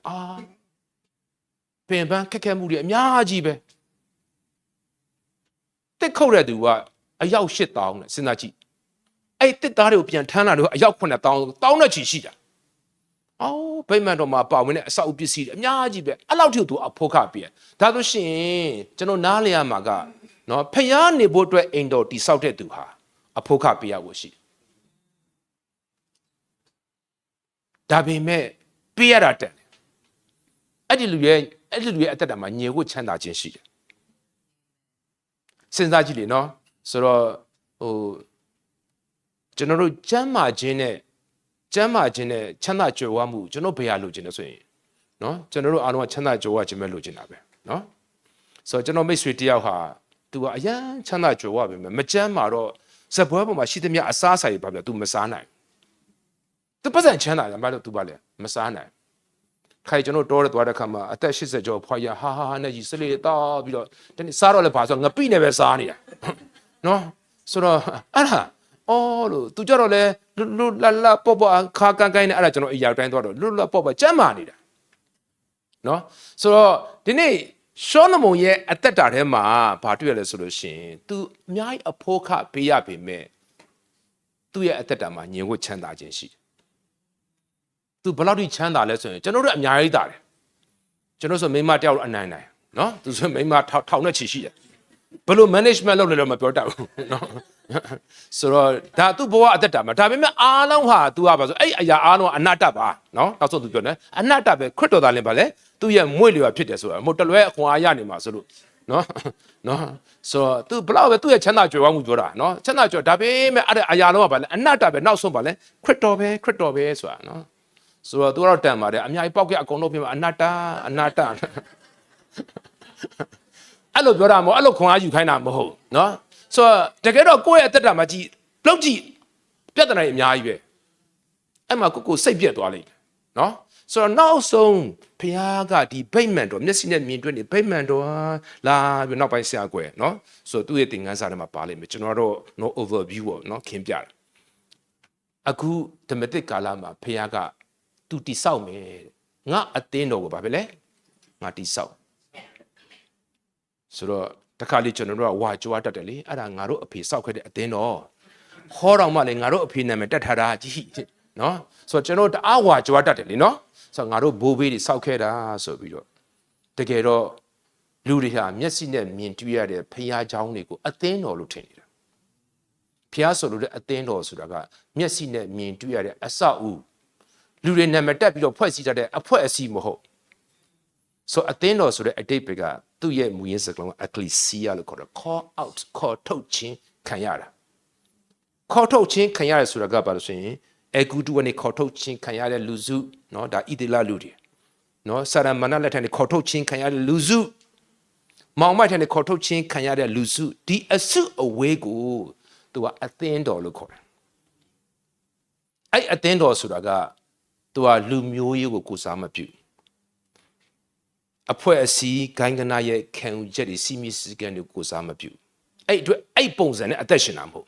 ပင်ပန်းခက်ခဲမှုတွေအများကြီးပဲတစ်ခုတ်တဲ့သူကအယောက်8000နဲ့စဉ်းစားကြည့်အဲ့တစ်သားတွေကိုပြန်ထမ်းလာတော့အယောက်9000တောင်းနဲ့ချီရှိတာဗိမာန်တော်မှာပါဝင်တဲ့အဆောက်ပစ္စည်းတွေအများကြီးပဲအဲ့လောက်ထိသူအဖို့ခပြဒါဆိုရှင်ကျွန်တော်နားလည်ရမှာကနော်ဖျားနေဖို့အတွက်အိမ်တော်တိဆောက်တဲ့သူဟာအဖို့ခပြရဖို့ရှိဒါပေမဲ့ပြရတာတက်အဲ့ဒီလူရဲ့အသက်တာမှာညင်ဝတ်ချမ်းသာခြင်းရှိတယ်စဉ်းစားကြည့်လေနော်ဆိုတော့ကျွန်တော်တို့ကျမ်းမာခြင်းနဲ့ချမ်းသာကြွယ်ဝမှုကျွန်တော်ဘယ်ရလိုချင်လဲဆိုရင်နော်ကျွန်တော်တို့အားလုံးကချမ်းသာကြွယ်ဝခြင်းပဲလိုချင်တာပဲနော်ဆိုတော့ကျွန်တော်မိတ်ဆွေတယောက်ဟာသူကအရန်ချမ်းသာကြွယ်ဝပဲမချမ်းမာတော့ဇပွဲပေါ်မှာရှိသမျှအစားအစာတွေပါပြသူမစားနိုင်သူပတ်စံချမ်းသာတယ်မလို့သူပါလေမစားနိုင်ခိုင်ကျွန်တော်တော်ရသွားတဲ့ခါမှာအသက်80ကျော်ဖွာရဟာနဲ့ကြီးစလေတောက်ပြီးတော့တနေ့စားတော့လည်းပါဆိုငပိနဲ့ပဲစားနေတာနော်ဆိုတော့အဲ့ဒါလို့သူကြတော့လဲလွတ်လပ်ပေါ့ခါကန်ကိုင်းနဲ့အဲ့ဒါကျွန်တော်အရာတိုင်းသွားတော့လွတ်လပ်ပေါ့ကျမ်းမာနေတာနော်ဆိုတော့ဒီနေ့ရှောလမုန်ရဲ့အသက်တာထဲမှာဘာတွေ့ရလဲဆိုလို့ရှိရင်သူအများကြီးအဖို့ခပေးရပေမဲ့သူ့ရဲ့အသက်တာမှာညင်ဝတ်ချမ်းသာခြင်းရှိတယ်သူဘယ်လောက်ထိချမ်းသာလဲဆိုရင်ကျွန်တော်တို့အများကြီးတာတယ်ကျွန်တော်ဆိုမိမတယောက်အနိုင်နော်သူဆိုမိမထောင်နဲ့ချီရှိတယ်ဘယ်လို management လုပ်လဲတော့မပြောတတ်ဘူးနော်ဆိုတော့ဒါသူ့ဘဝအသက်တာမှာဒါပေမဲ့အားလုံးဟာ तू ကပါဆိုအဲ့အရာအားလုံးကအနတ္တပါနော်နောက်ဆုံး तू ပြောတယ်အနတ္တပဲခရစ်တော်သားလည်းပါလေသူ့ရဲ့မွေ့လျော်ဖြစ်တယ်ဆိုတာမဟုတ်တလွဲအခွန်အားရနေမှာဆိုလို့နော်ဆိုတော့ तू ဘလောက်ပဲသူ့ရဲ့ချမ်းသာကြွယ်ဝမှုပြောတာနော်ချမ်းသာကြွယ်ဒါပေမဲ့အဲ့အရာလုံးကပါလေအနတ္တပဲနောက်ဆုံးပါလေခရစ်တော်ပဲဆိုတာနော်ဆိုတော့ तू ကတော့တန်ပါတယ်အများကြီးပေါက်ခဲ့အကုန်လုံးပြင်မှာအနတ္တအဲ့လိုပြောတာမဟုတ်အဲ့လိုခွန်အားယူခိုင်းတာမဟုတ်နော်ဆိုတော့တကယ်တော့ကိုယ့်ရဲ့အသက်တာမှာကြည့်လောက်ကြည့်ပြဿနာတွေအများကြီးပဲအဲ့မှာကိုစိတ်ပြက်သွားလိမ့်မယ်နော်ဆိုတော့နောက်ဆုံးဘုရားကဒီဗိမာန်တော်မျက်စိနဲ့မြင်တွေ့နေဗိမာန်တော်လာပြီးနောက်ပိုင်းဆရာကွယ်နော်ဆိုတော့သူ့ရဲ့သင်ခန်းစာထဲမှာပါလိမ့်မယ်ကျွန်တော်တို့ no overview ပေါ့နော်ခင်းပြတာအခုဓမ္မသစ်ကာလမှာဘုရားကသူတိဆောက်မယ်ငါအသင်းတော်ကိုဘာပဲလဲငါတိဆောက်ဆိုတော့တခါလေးကျွန်တော်တို့ကဝါကြွားတတ်တယ်လေအဲ့ဒါငါတို့အဖေစောက်ခဲ့တဲ့အသင်းတော်ဟောတော်မှလည်းငါတို့အဖေနာမည်တက်ထားတာကြီးနော်ဆိုတော့ကျွန်တော်တအားဝါကြွားတတ်တယ်လေနော်ဆိုတော့ငါတို့ဘိုးဘေးတွေစောက်ခဲ့တာဆိုပြီးတော့တကယ်တော့လူတွေဟာမျက်စိနဲ့မြင်တွေ့ရတဲ့ဖျားเจ้าတွေကိုအသင်းတော်လို့ထင်နေတာဖျားဆိုလို့တဲ့အသင်းတော်ဆိုတာကမျက်စိနဲ့မြင်တွေ့ရတဲ့အဆောက်အဦလူတွေနာမည်တက်ပြီးတော့ဖွဲ့စည်းတတ်တဲ့အဖွဲ့အစည်းမဟုတ်ဆိုအသင်းတော်ဆိုတဲ့အတိတ်ပဲကသူ့ရဲ့မူရင်းစကားလုံး ecclesia လို့ခေါ်တယ် call out ခေါ်ထုတ်ခြင်းခံရတာခေါ်ထုတ်ခြင်းခံရတယ်ဆိုတာကဘာလို့ဆိုရင်အဂုတုကနေခေါ်ထုတ်ခြင်းခံရတဲ့လူစုเนาะဒါဣသေလလူတွေเนาะစာရမဏလက်ထက်နေခေါ်ထုတ်ခြင်းခံရတဲ့လူစုမောင်မိုက်ထက်နေခေါ်ထုတ်ခြင်းခံရတဲ့လူစုဒီအစုအဝေးကိုသူကအသင်းတော်လို့ခေါ်တယ်အဲ့အသင်းတော်ဆိုတာကသူကလူမျိုးရေးကိုကိုစားမပြုအဖွဲ့အစည်းဂိုင်းကနာရဲ့ခံယူချက်တွေစီမီစကန်တွေကိုစားမပြုအဲ့အတွက်အဲ့ပုံစံနဲ့အသက်ရှင်တာမဟုတ်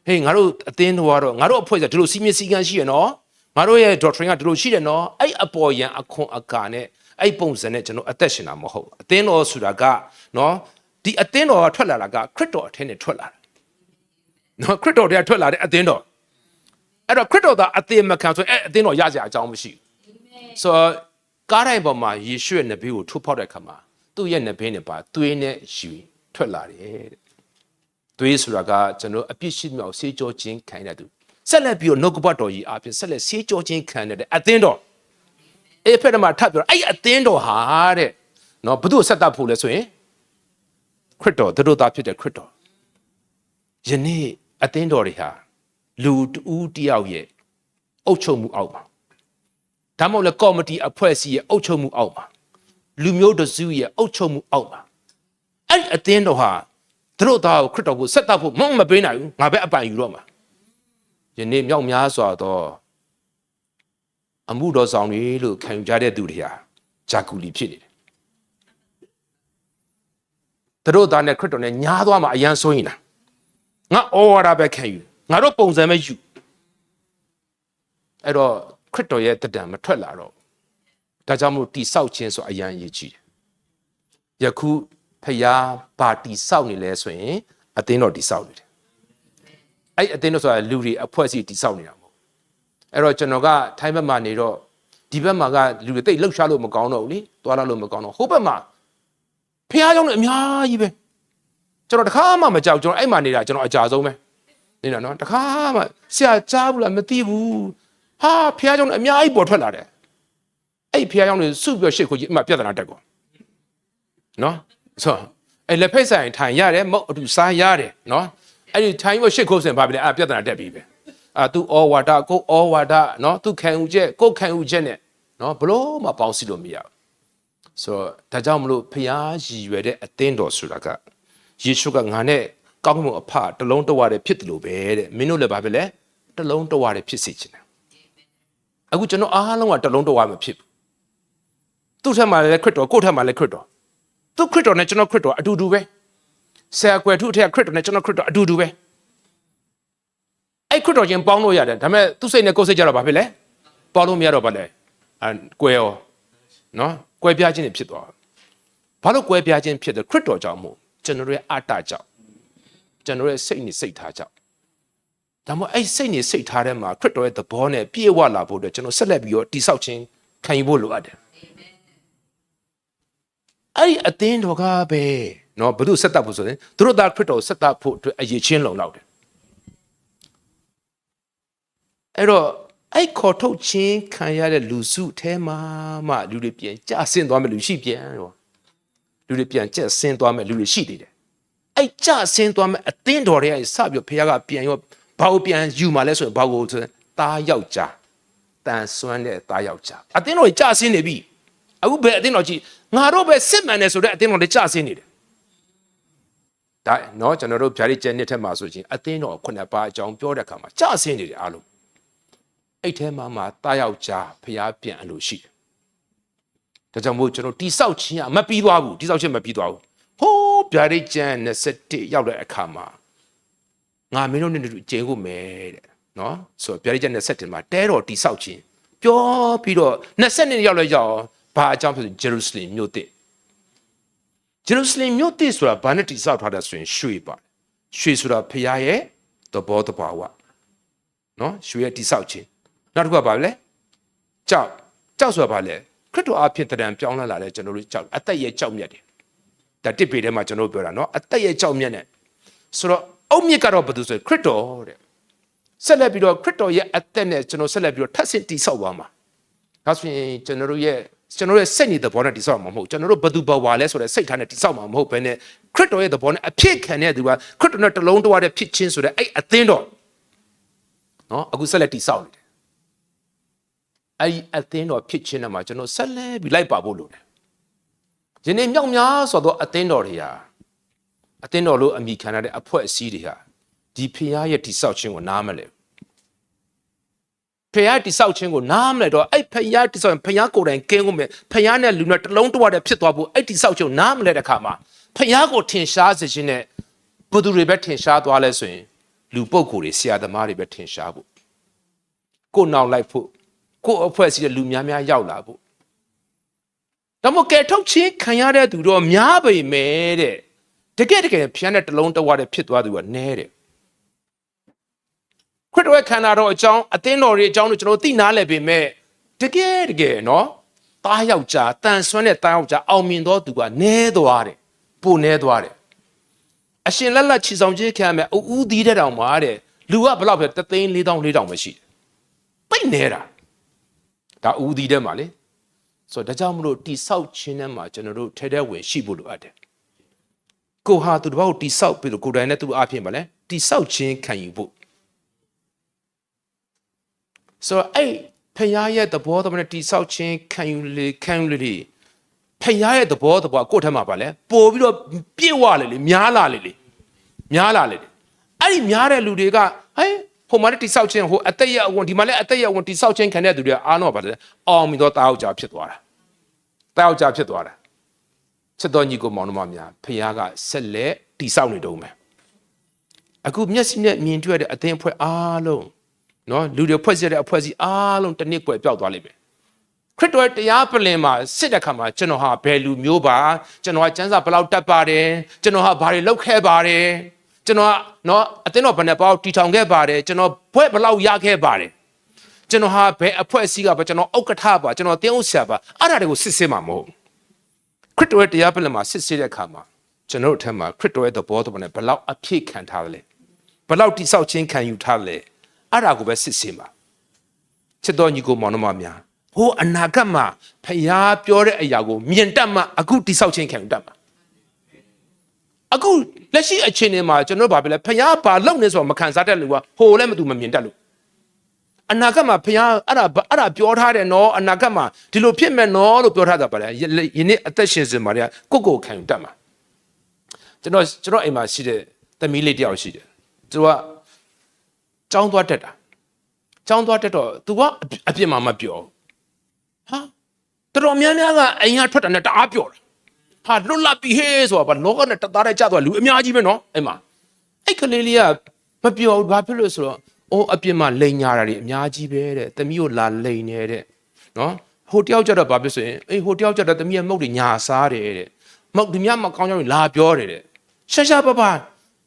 ဟေးငါတို့အသင်းတော်ကတော့ငါတို့အဖွဲ့ကဒီလိုစီမီစကန်ရှိရနော်ငါတို့ရဲ့ doctrine ကဒီလိုရှိတယ်နော်အဲ့အပေါ်ယံအခွန်အကာနဲ့အဲ့ပုံစံနဲ့ကျွန်တော်အသက်ရှင်တာမဟုတ်အသင်းတော်ဆိုတာကနော်ဒီအသင်းတော်ကထွက်လာတာကခရစ်တော်အထက်နဲ့ထွက်လာတယ်နော်ခရစ်တော်တည်းထွက်လာတဲ့အသင်းတော်အဲ့တော့ခရစ်တော်သားအသင်းမခံဆိုအဲ့အသင်းတော်ရစရာအကြောင်းမရှိဘူးဆိုတော့ကားတိုင်းပေါ်မှာယေရှုရဲ့နဘေးကိုထိုးဖောက်တဲ့အခါမှာသူ့ရဲ့နဘေးနဲ့ပါသွေးနဲ့ယူထွက်လာတယ်တဲ့သွေးဆိုတာကကျွန်တော်အပြစ်ရှိမြောက်ဆေးကြောခြင်းခံရတဲ့သူဆက်လက်ပြီးတော့နှုတ်ကပတ်တော်ကြီးအပြင်ဆက်လက်ဆေးကြောခြင်းခံရတဲ့အသင်းတော် အဲ့ဖက်မှာထပ်ပြောအဲ့အသင်းတော်ဟာတဲ့နော်ဘုသူ့ဆက်တပ်ဖို့လဲဆိုရင်ခရစ်တော်တို့သားဖြစ်တဲ့ခရစ်တော်ယနေ့အသင်းတော်တွေဟာလူတူတယောက်ရဲ့အုပ်ချုပ်မှုအောက်မှာဒါမှမဟုတ်လေကော်မတီအဖွဲ့အစည်းရဲ့အုပ်ချုပ်မှုအောက်မှာလူမျိုးတစုရဲ့အုပ်ချုပ်မှုအောက်မှာအဲ့အသင်းတော်ဟာတို့သားကိုခရစ်တော်ကိုဆက်တပ်ဖို့မပေးနိုင်ဘူးငါပဲအပိုင်ယူတော့မှာယနေ့မြောက်များစွာသောအမှုတော်ဆောင်တွေလို့ခံယူကြတဲ့သူတွေဟာဂျာကူလီဖြစ်နေတယ်တို့သားနဲ့ခရစ်တော်နဲ့ညားသွားမှာအရန်ဆိုးရင်လားငါအော်ဝါဒပဲခံယူငါတို့ပုံစံပဲယူအဲ့တော့ခရစ်တော်ရဲ့တဒံမထွက်လာတော့ဒါကြောင့်မို့တိဆောက်ခြင်းဆိုအရန်အရေးကြီးတယ်ယခုဖျားပါတိဆောက်နေလဲဆိုရင်အသင်းတော်တိဆောက်နေတယ်အဲ့အသင်းတော်ဆိုတာလူတွေအဖွဲ့အစည်းတိဆောက်နေတာမဟုတ်အဲ့တော့ကျွန်တော်ကထိုင်းဘက်မှာနေတော့ဒီဘက်မှာကလူတွေတိတ်လှုပ်ရှားလို့မကောင်းတော့ဘူးလေသွားလာလို့မကောင်းတော့ဟိုဘက်မှာဖျားကြောင့်လည်းအများကြီးပဲကျွန်တော်တခါမှမကြောက်ကျွန်တော်အဲ့မှာနေတာကျွန်တော်အကြာဆုံးပဲနေတာနော်တခါမှဆရာကြားဘူးလားမသိဘူးဟာဖျားကြောင့်လည်းအများကြီးပေါ်ထွက်လာတယ်အဲ့ဖျားကြောင့်လည်းစုပြီးရှစ်ခုကြီးအမှပြဿနာတက်ကောနော်ဆိုအဲ့လက်ဖက်ဆိုင်ထိုင်ရတယ်မဟုတ်အတူစားရတယ်နော်အဲ့ဒီထိုင်ပြီးရှစ်ခုစင်ပါပြီလေအဲ့ပြဿနာတက်ပြီပဲသူဩဝါဒကိုဩဝါဒနော်သူခံဦးချက်ကိုခံဦးချက်နဲ့နော်ဘလို့မှပေါင်းစည်းလို့မရဘူးဆိုတော့ဒါကြောင့်မလို့ဖျားရည်ရွယ်တဲ့အသင်းတော်ဆိုတာကယေရှုကငါနဲ့ကောင်းကင်ဘုံအဖတလုံးတဝရဖြစ်တယ်လို့ပဲတဲ့မင်းတို့လည်းဘာဖြစ်လဲတလုံးတဝရဖြစ်စေချင်တယ်အခုကျွန်တော်အားလုံးကတလုံးတဝမဖြစ်ဘူးသူ့ထက်မှလည်းခရစ်တော်ကိုယ့်ထက်မှလည်းခရစ်တော်သူခရစ်တော်နဲ့ကျွန်တော်ခရစ်တော်အတူတူပဲဆရာကွယ်ထုအထက်ခရစ်တော်နဲ့ကျွန်တော်ခရစ်တော်အတူတူပဲအဲ့ခရစ်တော်ချင်းပေါင်းလို့ရတယ်ဒါပေမဲ့သူ့စိတ်နဲ့ကိုယ်စိတ်ကြတော့ဘာဖြစ်လဲပေါင်းလို့မရတော့ဘာလဲကွယ်ရောနော်ကွဲပြားခြင်းတွေဖြစ်သွားဘာလို့ကွဲပြားခြင်းဖြစ်တယ်ခရစ်တော်ကြောင့်မို့ကျွန်တော်ရဲ့အတ္တကြောင့်ကျွန်တော်ရဲ့စိတ်နဲ့စိတ်ထားကြောင့်ဒါမှမဟုတ်အဲ့စိတ်နဲ့စိတ်ထားထဲမှာခရစ်တော်ရဲ့သဘောနဲ့ပြည့်ဝလာဖို့အတွက်ကျွန်တော်ဆက်လက်ပြီးတော့တိဆောက်ခြင်းခံယူဖို့လိုအပ်တယ်အဲ့ဒီအသင်းတော်ကပဲနော်ဘု து ဆက်တပ်ဖို့ဆိုရင်သူတို့သားခရစ်တော်ဆက်တပ်ဖို့အတွက်အရေးချင်းလုံလောက်တယ်အဲ့တော့အဲ့ခေါ်ထုတ်ခြင်းခံရတဲ့လူစုအဲမှာမှလူတွေပြန်ကြဆင်းသွားမယ်လူရှိပြန်ရောလူတွေပြန်ကြဆင်းသွားမယ်လူတွေရှိသေးတယ်အဲ့ကြဆင်းသွားမယ်အသင်းတော်တွေကစပြီးဖခင်ကပြန်ရောဘာကိုပြန်ယူมาလဲဆိုရင်ဘာကိုဆိုရင်သားယောက်ျားတန်ဆွမ်းတဲ့သားယောက်ျားအသင်းတော်ကြဆင်းနေပြီအခုဘယ်အသင်းတော်ကြီးငါတို့ပဲစစ်မှန်တယ်ဆိုတဲ့အသင်းတော်တွေကြဆင်းနေတယ်ဒါနော်ကျွန်တော်တို့ဗျာဒိတ်ကျန်နှစ်ထက်မှာဆိုရင်အသင်းတော်ခုနှစ်ပါးအကြောင်းပြောတဲ့အခါမှာကြဆင်းနေတယ်အားလုံးအဲ့ထဲမှာတာယောက်ျားဖျားပြန်အလိုရှိတယ်။ဒါကြောင့်မို့ကျွန်တော်တိဆောက်ခြင်းကမပြီးသွားဘူးတိဆောက်ခြင်းမပြီးသွားဘူး။ဟိုးဗျာဒိတ်ကျန်21ရောက်တဲ့အခါမှာငါမင်းတို့နဲ့တူကျဲကိုမယ်တဲ့နော်ဆိုတော့ဗျာဒိတ်ကျန်21မှာတဲတော်တိဆောက်ခြင်းပြောပြီးတော့22ရောက်လဲရောက်ဘာအကြောင်းဖြစ်ဂျေရုဆလင်မြို့တစ်ဂျေရုဆလင်မြို့တစ်ဆိုတာဘာနဲ့တိဆောက်ထားတဲ့ဆိုရင်ရွှေပါရွှေဆိုတာဖျားရဲ့သဘောတဘာဝနော်ရွှေရဲ့တိဆောက်ခြင်းနောက်တစ်ခုကဘာလဲကြောက်ဆိုတာဘာလဲခရစ်တော်အဖြစ်တံပြောင်းလဲလာတဲ့ကျွန်တော်တို့ကြောက်အသက်ရဲ့ကြောက်မြတ်တယ်ဒါတစ်ပေထဲမှာကျွန်တော်ပြောတာနော်အသက်ရဲ့ကြောက်မြတ်နဲ့ဆိုတော့အုတ်မြစ်ကတော့ဘာလို့ဆိုခရစ်တော်တဲ့ဆက်လက်ပြီးတော့ခရစ်တော်ရဲ့အသက်နဲ့ကျွန်တော်ဆက်လက်ပြီးတော့ထပ်ဆင့်တိဆောက်သွားမှာဒါဆိုရင်ကျွန်တော်ရဲ့စိတ်နေတဲ့ဘောနဲ့တိဆောက်မှာမဟုတ်ကျွန်တော်တို့ဘသူဘဝလဲဆိုတဲ့စိတ်ထားနဲ့တိဆောက်မှာမဟုတ်ဘဲနဲ့ခရစ်တော်ရဲ့သဘောနဲ့အဖြစ်ခံတဲ့သူကခရစ်တော်နဲ့တလုံးတဝါတဲ့ဖြစ်ချင်းဆိုတဲ့အဲ့အသင်းတော်နော်အခုဆက်လက်တိဆောက်နေတယ်အဲ့ဒီအသင်းတော်ဖြစ်ခြင်းနဲ့မှာကျွန်တော်ဆက်လက်ပြီးလိုက်ပါဖို့လိုတယ်ယနေ့မြောက်များဆိုတော့အသင်းတော်တွေဟာအသင်းတော်လို့အမိခံရတဲ့အဖွဲ့အစည်းတွေဟာဒီဖျားရဲ့တိဆောက်ခြင်းကိုနားမလဲဖျားတိဆောက်ခြင်းကိုနားမလဲတော့အဲ့ဖျားတိဆောက်ရင်ဖျားကိုယ်တိုင်ကင်းကုန်မယ်ဖျားနဲ့လူနဲ့တလုံးတဝတဲ့ဖြစ်သွားဖို့အဲ့တိဆောက်ခြင်းနားမလဲတဲ့ခါမှာဖျားကိုထင်ရှားစေခြင်းနဲ့ဘုသူတွေပဲထင်ရှားသွားလဲဆိုရင်လူပုဂ္ဂိုလ်တွေဆရာသမားတွေပဲထင်ရှားဖို့ကိုနောက်လိုက်ဖို့ကိုအဖွဲ့အစည်းတဲ့လူများများရောက်လာဖို့ဒါမှမဟုတ်ကဲထုတ်ချင်းခံရတဲ့သူတော့များပေမဲ့တဲ့တကယ်ဖျားနဲ့တလုံးတဝတဲ့ဖြစ်သွားသူကနဲတယ်ခရစ်တော်ရဲ့ခန္ဓာတော်အကြောင်းအသင်းတော်ရဲ့အကြောင်းကိုကျွန်တော်သိနာလဲပေမဲ့တကယ်နော်တားယောက်ျားတန်ဆွမ်းတဲ့တားယောက်ျားအောင်မြင်သောသူကနဲသွားတယ်ပိုနဲသွားတယ်အရှင်လက်လက်ချီဆောင်ခြင်းခံရမယ်အူးသီးတဲ့တောင်မှာတဲ့လူကဘယ်လောက်ပဲ3,400,000ပဲရှိတယ်ပိတ်နေတာဒါဦးသီးတဲ့မှာလေ ဆိုတော့ဒါကြောင့်မလို့တိဆောက်ခြင်းနဲ့မှာကျွန်တော်တို့ထဲထဲဝင်ရှိဖို့လိုအပ်တယ်ကိုဟာသူတစ်ပေါက်တိဆောက်ပြီးတော့ကိုယ်တိုင်နဲ့သူ့အဖြစ်ပါလဲတိဆောက်ခြင်းခံယူဖို့ဆိုတော့အဲ့ဖခင်ရဲ့သဘောတော်နဲ့တိဆောက်ခြင်းခံယူလေဖခင်ရဲ့သဘောကိုယ့်ထက်မှာပါလဲပို့ပြီးတော့ပြည့်ဝလေများလာလေအဲ့ဒီများတဲ့လူတွေကဟဲ့ဟိုမှာတိဆောက်ခြင်းဟိုအသက်ရအဝန်ဒီမှာလည်းအသက်ရအဝန်တိဆောက်ခြင်းခံတဲ့သူတွေအားတော့ပါလေအောင်ပြီးတော့တာယောက်ျားဖြစ်သွားတာချက်တော်ညီကိုမောင်နှမများဖခင်ကဆက်လက်တိဆောက်နေတော့မယ်အခုမျက်စိနဲ့မြင်တွေ့တဲ့အသင်းအဖွဲ့အားလုံးနော်လူတွေဖွဲ့စည်းတဲ့အဖွဲ့အစည်းအားလုံးတစ်နှစ်ကွယ်ပျောက်သွားလိမ့်မယ်ခရစ်တော်ရဲ့တရားပလင်မှာစစ်တဲ့ခါမှာကျွန်တော်ဟာဘယ်လူမျိုးပါကျွန်တော်ကကျမ်းစာဘယ်လောက်တတ်ပါတယ်ကျွန်တော်ဟာဘာတွေလုပ်ခဲ့ပါတယ်ကျွန်တော်နော်အသင်းတော်ဘယ်နှပေါက်တီထောင်ခဲ့ပါတယ်ကျွန်တော်ဘွဲ့ဘယ်လောက်ရခဲ့ပါတယ်ကျွန်တော်ဟာဘယ်အဖွဲ့အစည်းကပါကျွန်တော်ဥက္ကဋ္ဌပါကျွန်တော်တင်းဥဆရာပါအဲ့ဒါတွေကိုစစ်ဆေးမှာမဟုတ်ခရစ်တော်ရဲ့တရားပလင်မှာစစ်ဆေးတဲ့ခါမှာကျွန်တော်တို့အထက်မှာခရစ်တော်ရဲ့သဘောတော်နဲ့ဘယ်လောက်အပြည့်ခံထားတယ်လဲဘယ်လောက်တိဆောက်ခြင်းခံယူထားလဲအဲ့ဒါကိုပဲစစ်ဆေးမှာချစ်တော်ညီကိုမောင်နှမများဟိုအနာဂတ်မှာဖျားပြောတဲ့အရာကိုမြင်တတ်မှအခုတိဆောက်ခြင်းခံယူတတ်မှာအခုလက်ရှိအခြေအနေမှာကျွန်တော်ဘာဖြစ်လဲဖျားဘာလုပ်နေဆိုတော့မခံစားတတ်လို့ကဟိုလည်းမသူမမြင်တတ်လို့အနာဂတ်မှာဖျားအဲ့ဒါပြောထားတယ်နော်အနာဂတ်မှာဒီလိုဖြစ်မယ်နော်လို့ပြောထားတာပါလေယနေ့အသက်ရှင်စင်မှာတွေကကိုခံယူတတ်မှာကျွန်တော်အိမ်မှာရှိတဲ့သမီးလေးတယောက်ရှိတယ်သူကကျောင်းသွားတက်တော့သူကအပြစ်မှမပြောဟာတော်များများကအိမ်ကထွက်တာနဲ့တအားပြောတာဟာလွတ်လပ်ပြီဟေးဆိုတာဘာလောကနဲ့တသားတည်းကျသွားလူအများကြီးပဲနော်အိမ်မှာအဲ့ကလေးလေးကမပြောဘာဖြစ်လို့ဆိုတော့အိုးအပြစ်မှလိန်ညာတာတွေအများကြီးပဲတဲ့သမီးကိုလာလိန်နေတဲ့နော်ဟိုတယောက်ကြတော့ဘာဖြစ်ဆိုရင်အေးဟိုတယောက်ကြတော့သမီးရဲ့မုတ်တွေညာစားတယ်တဲ့မုတ်ဒီမြတ်မကောင်းကြောင်းလာပြောတယ်တဲ့ရှာပပ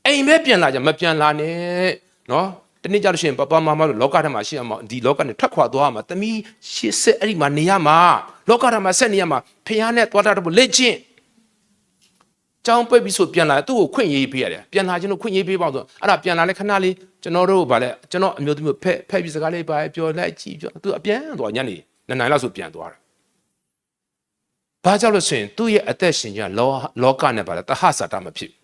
အိမ်ပဲပြန်လာကြမပြန်လာနဲ့နော်တနေ့ကြလို့ရှိရင်ပပမမတို့လောကထဲမှာရှိအောင်ဒီလောကနဲ့ထွက်ခွာသွားမှာသမီးရှစ်ဆက်အဲ့ဒီမှာနေရမှာလောကထဲမှာဆက်နေရမှာဖះနဲ့သွားတာတော့လက်ချင်းကျောင်းပိတ်ပြီးဆိုပြန်လာသူ့ကိုခွင့်ရေးပေးရတယ်ပြန်လာခြင်းလို့ခွင့်ရေးပေးပါဆိုအဲ့ဒါပြန်လာလဲခဏလေးကျွန်တော်တို့ဗာလဲကျွန်တော်အမျိုးသမီးဖက်ပြီးစကားလေးပါပြောလိုက်ကြည့်ပြောသူအပြန်သွားညနေ2 နာရီလောက်ဆိုပြန်သွားတာဘာကြောင့်လို့ဆိုရင်သူ့ရဲ့အသက်ရှင်ခြင်းလောကနဲ့ဗာလဲတဟဆာတမဖြစ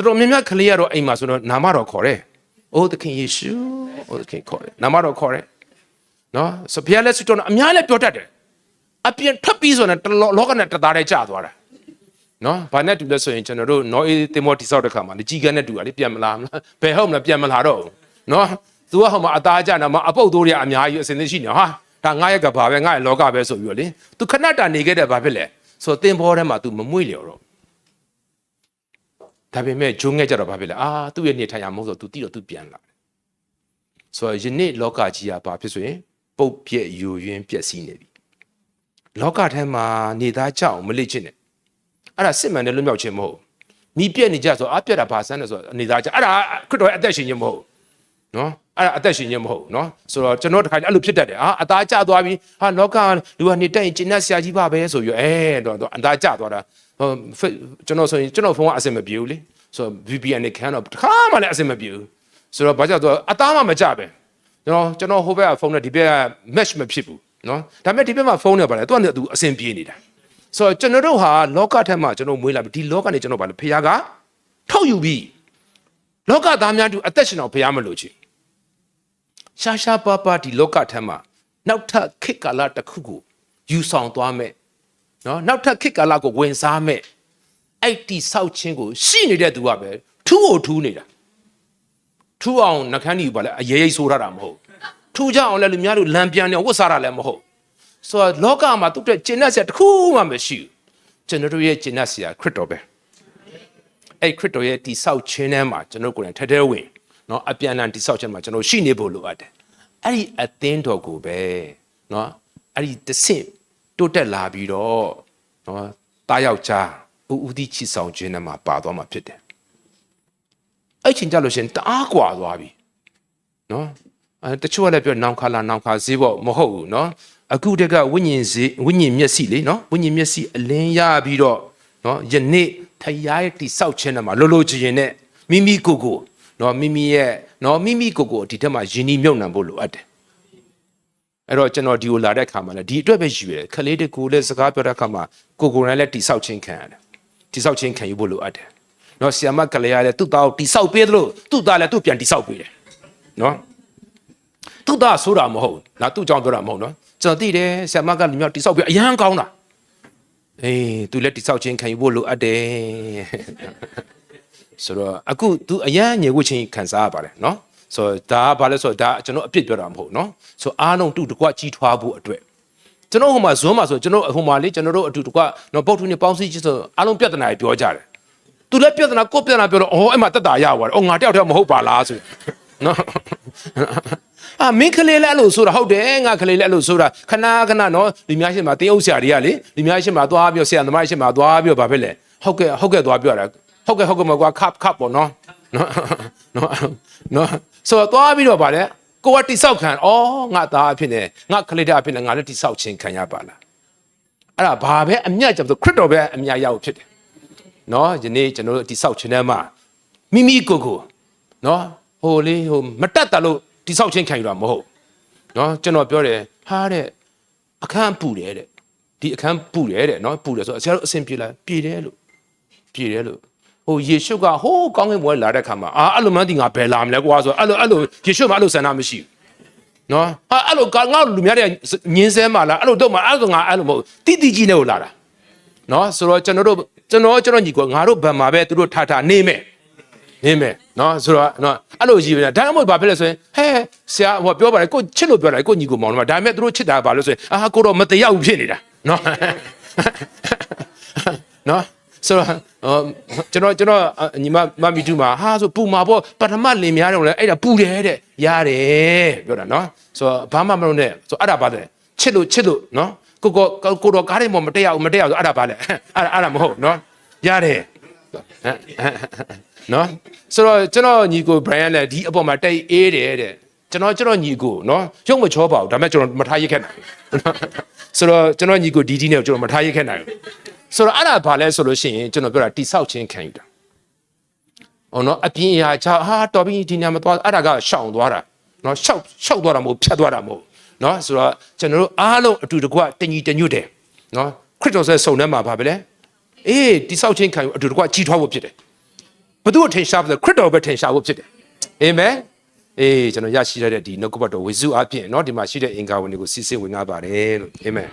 ်တော်များများကလေးရတော့အိမ်မှာဆိုတော့နာမတော်ခေါ်တယ်။အိုးသခင်ယေရှုအိုးသခင်ခေါ်တယ်။နာမတော်ခေါ်တယ်။နော်ဆိုဘုရားလက်စွတော်အများနဲ့ပြောတတ်တယ်။အပြင်ထွက်ပြီးဆိုရင်လောကနဲ့တသားတည်းကျသွားတာ။နော်ဘာနဲ့တူလဲဆိုရင်ကျွန်တော်တို့နော်အေးတင်မောတိဆောက်တဲ့ခါမှာကြီးကန်းနဲ့တူတာလေပြန်မလာဘယ်ဟုတ်မလဲပြန်မလာတော့နော်သူကဟိုမှာအသားကျနာမှာအပုတ်သိုးတွေအများကြီးအစင်းသိရှိနေဟာဒါငါရဲ့ကဘာပဲငါရဲ့လောကပဲဆိုပြီးတော့လေသူခဏတာနေခဲ့တဲ့ဘာဖြစ်လဲဆိုတင်ဘောထဲမှာ तू မမွေ့လျော်တော့ဒါပေမဲ့ဂျုံငဲကြတော့ဘာဖြစ်လဲသူ့ရဲ့နေထိုင်ရမဟုတ်ဆို तू တိတော့ तू ပြန်လာတယ်ဆိုတော့ယနေ့လောကကြီးကဘာဖြစ်ဆိုရင်ပုတ်ပြက်ယူရင်းပျက်စီးနေပြီလောကထဲမှာနေသားကြအောင်မလိမ့်ချင်နဲ့အဲ့ဒါစစ်မှန်တဲ့လွတ်မြောက်ခြင်းမဟုတ်မိပြက်နေကြဆိုပြက်တာဘာဆန်းလဲဆိုနေသားကြအဲ့ဒါခရစ်တော်ရဲ့အသက်ရှင်ခြင်းမဟုတ်နော်အဲ့ဒါအသက်ရှင်ခြင်းမဟုတ်နော်ဆိုတော့ကျွန်တော်တခါအဲ့လိုဖြစ်တတ်တယ်အသားကျသွားပြီလောကလူကနေတက်ရင်ကျင့်တတ်ဆရာကြီးပါပဲဆိုပြီးတော့အသားကျသွားတာကျွန်တော်ဆိုရင်ကျွန်တော်ဖုန်းကအဆင်မပြေဘူးလေဆိုတော့ VPN နဲ့ခံတော့တခါမှလည်းအဆင်မပြေဘူးဆိုတော့ဘာကြောင့်ဆိုအသားမှမကျပဲကျွန်တော်ဟိုဘက်ကဖုန်းနဲ့ဒီဘက်က match မဖြစ်ဘူးနော်ဒါပေမဲ့ဒီဘက်မှာဖုန်းနဲ့ပါလေသူကသူအဆင်ပြေနေတာဆိုတော့ကျွန်တော်တို့ဟာလောကထက်မှာကျွန်တော်မွေးလာပြီဒီလောကနေကျွန်တော်ပါလေဖခင်ကထုတ်ယူပြီးလောကသားများတို့အသက်ရှင်အောင်ဖခင်မလို့ချင်ရှာပါဒီလောကထက်မှာနောက်ထပ်ခေတ်ကာလတစ်ခုကိုယူဆောင်သွားမယ်နော်နောက်ထပ်ခေတ်ကာလကိုဝင်စားမဲ့အဲ့ဒီဆောက်ခြင်းကိုရှိနေတဲ့သူကပဲထူးနေတာထူးအောင်နှခမ်းကြီးပါလေအရေးရေးဆိုးထားတာမဟုတ်ထူးကြအောင်လည်းလူများတို့လမ်းပြန်နေဝတ်စားတာလည်းမဟုတ်ဆိုတော့လောကမှာသူ့တဲ့ကျင့်တတ်စရာတစ်ခုမှမရှိဘူးကျွန်တော်တို့ရဲ့ကျင့်တတ်စရာခရစ်တော်ပဲအဲ့ခရစ်တော်ရဲ့တိဆောက်ခြင်းထဲမှာကျွန်တော်ကိုယ်တိုင်ထဲထဲဝင်နော်အပြန်အလှန်တိဆောက်ခြင်းမှာကျွန်တော်ရှိနေဖို့လိုအပ်တယ်အဲ့ဒီအသင်းတော်ကိုပဲနော်အဲ့ဒီတဆင့်တိုးတက်လာပြီးတော့နော်တားယောက်ျားဦးသီးချီဆောင်ခြင်းနဲ့မှာပါသွားမှာဖြစ်တယ်အဲ့ချိန်ကြလို့ရှင်တအားกว่าသွားပြီနော်တချို့ကလည်းပြောနောင်ခါလာနောင်ခါဈေးပေါ့မဟုတ်ဘူးနော်အခုတက်ကဝိညာဉ်မျက်စိလေနော်ဝိညာဉ်မျက်စိအလင်းရပြီးတော့နော်ယနေ့ဖခင်ရဲ့တိဆောက်ခြင်းနဲ့မှာလိုချင်နဲ့မိမိကိုနော်မိမိရဲ့နော်မိမိကိုဒီထက်မှာယဉ်ဤမြုပ်နှံဖို့လိုအပ်တယ် အဲ့တော့ကျွန်တော်ဒီကိုလာတဲ့ခါမှာလည်းဒီအတွက်ပဲယူရယ်ခလေးတကူလည်းစကားပြောတဲ့ခါမှာကိုယ်လည်းတိဆောက်ချင်းခံရတယ်တိဆောက်ချင်းခံယူဖို့လိုအပ်တယ်နော်ဆီယမကလေးရလည်းသူ့သားကိုတိဆောက်ပေးသလိုသူ့သားလည်းသူ့ပြန်တိဆောက်ပေးတယ်နော်သူ့သားဆိုတာမဟုတ်ငါသူ့ကြောင့်ပြောတာမဟုတ်နော်ကျွန်တော်သိတယ်ဆီယမကလူမျိုးတိဆောက်ပေးအရန်ကောင်းတာအေးသူလည်းတိဆောက်ချင်းခံယူဖို့လိုအပ်တယ်ဆိုတော့အခု तू အရန်ညေဝချင်းခံစားရပါတယ်နော်ဆိုတော့ဒါကဘာလဲဆိုတော့ဒါကျွန်တော်အပြစ်ပြောတာမဟုတ်နော်ဆိုအားလုံးတူတကွကြီးထွားဖို့အတွက်ကျွန်တော်ဟိုမှာဇွန်းမှာဆိုကျွန်တော်ဟိုမှာလေကျွန်တော်တို့အတူတကွနော်ပုတ်ထူနေပေါင်းစည်းချစ်ဆိုအားလုံးပြဿနာတွေပြောကြတယ်သူလည်းပြဿနာကိုပြဿနာပြောတော့အော်အဲ့မှာတက်တာရသွားတယ်အော်ငါတယောက်တယောက်မဟုတ်ပါလားဆိုနော်မင်းကလေးလည်းအဲ့လိုဆိုတာဟုတ်တယ်ငါကလေးလည်းအဲ့လိုဆိုတာခဏခဏနော်လူများရှင်းမှာတင်းအုပ်ဆရာတွေကလေလူများရှင်းမှာသွားပြီးဆရာသမားရှင်းမှာသွားပြီးဘာဖြစ်လဲဟုတ်ကဲ့သွားပြောတာဟုတ်ကဲ့မကွာခပ်ပေါ့နော်နော်ဆိုတော့သွားပြီးတော့ဗာလဲကိုကတိဆောက်ခံငါသားအဖြစ်နဲ့ငါကလေးတဲ့အဖြစ်နဲ့ငါလည်းတိဆောက်ခြင်းခံရပါလားအဲ့ဒါဘာပဲအမြတ်ကြောင့်ဆိုခရစ်တော်ပဲအမြတ်ရောက်ဖြစ်တယ်နော်ယနေ့ကျွန်တော်တို့တိဆောက်ခြင်းထဲမှာမိမိကိုနော်ဟိုမတတ်တာလို့တိဆောက်ခြင်းခံရတာမဟုတ်နော်ကျွန်တော်ပြောတယ်ဟာတဲ့အခန်းပူတယ်တဲ့ဒီအခန်းပူတယ်တဲ့နော်ပူတယ်ဆိုဆရာတို့အဆင်ပြေလားပြေတယ်လို့ဟိုယေရှုကဟိုးကောင်းကင်ဘဝလာတဲ့ခါမှာအဲ့လိုမှန်းဒီငါဘယ်လာမလဲကွာဆိုအဲ့လိုယေရှုမှအဲ့လိုဆန္ဒမရှိဘူးနော်အဲ့လိုငါလူများတဲ့ညင်းဆဲမှလားအဲ့လိုတော့မှအဲ့လိုငါအဲ့လိုမဟုတ်တိတိကြီးနဲ့ကိုလာတာနော်ဆိုတော့ကျွန်တော်ညီကငါတို့ဗန်မှာပဲသူတို့ထားနေမယ်နော်ဆိုတော့နော်အဲ့လိုကြီးပဲဒါမှမဟုတ်ဘာဖြစ်လဲဆိုရင်ဟဲဆရာဟိုပြောပါတယ်ကိုချစ်လို့ပြောတယ်ကိုညီကိုမောင်တော့ဒါပေမဲ့သူတို့ချစ်တာဘာလို့ဆိုရင်ကိုတော့မတရားဘူးဖြစ်နေတာနော်ဆိုတော့ကျွန်တော်ညီမမီတူမှာဆိုပူမှာပေါ့ပထမလင်များတယ်လေအဲ့ဒါပူတယ်တဲ့ရတယ်ပြောတာနော်ဆိုတော့ဘာမှမလုပ်နဲ့ဆိုအဲ့ဒါပါတယ်ချစ်လို့နော်ကိုတော့ကားတွေမတည့်ရဘူးဆိုအဲ့ဒါဘာလဲအဲ့ဒါမဟုတ်နော်ရတယ်နော်ဆိုတော့ကျွန်တော်ညီကို Brian လည်းဒီအပေါ်မှာတိတ်အေးတယ်တဲ့ကျွန်တော်ညီကိုနော်ရုပ်မချောပါဘူးဒါပေမဲ့ကျွန်တော်မထားရခဲ့နိုင်ဘူးဆိုတော့ကျွန်တော်ညီကိုဒီနဲ့ကျွန်တော်မထားရခဲ့နိုင်ဘူးဆိုတော့အဲ့ဒါဘာလဲဆိုလို့ရှိရင်ကျွန်တော်ပြောတာတိဆောက်ခြင်းခံယူတာဟောနော်အပြင်အရာချတော်ပြီဒီညမှာသွားအဲ့ဒါကရှောင်သွားတာနော်ရှောက်သွားတာမဟုတ်ဖြတ်သွားတာမဟုတ်နော်ဆိုတော့ကျွန်တော်တို့အားလုံးအတူတကွတညီတညွတ်တယ်နော်ခရစ်တော်ရဲ့စုံထဲမှာဘာပဲလဲတိဆောက်ခြင်းခံယူအတူတကွကြီးထွားဖို့ဖြစ်တယ်ဘယ်သူ့အထင်ရှားဖို့ခရစ်တော်ပဲထင်ရှားဖို့ဖြစ်တယ်အာမင်ကျွန်တော်ရရှိရတဲ့ဒီနှုတ်ကပတ်တော်ဝေစုအပြင်เนาะဒီမှာရှိတဲ့အင်္ဂါဝင်တွေကိုစီစစ်ဝင်ငါပါတယ်လို့အာမင်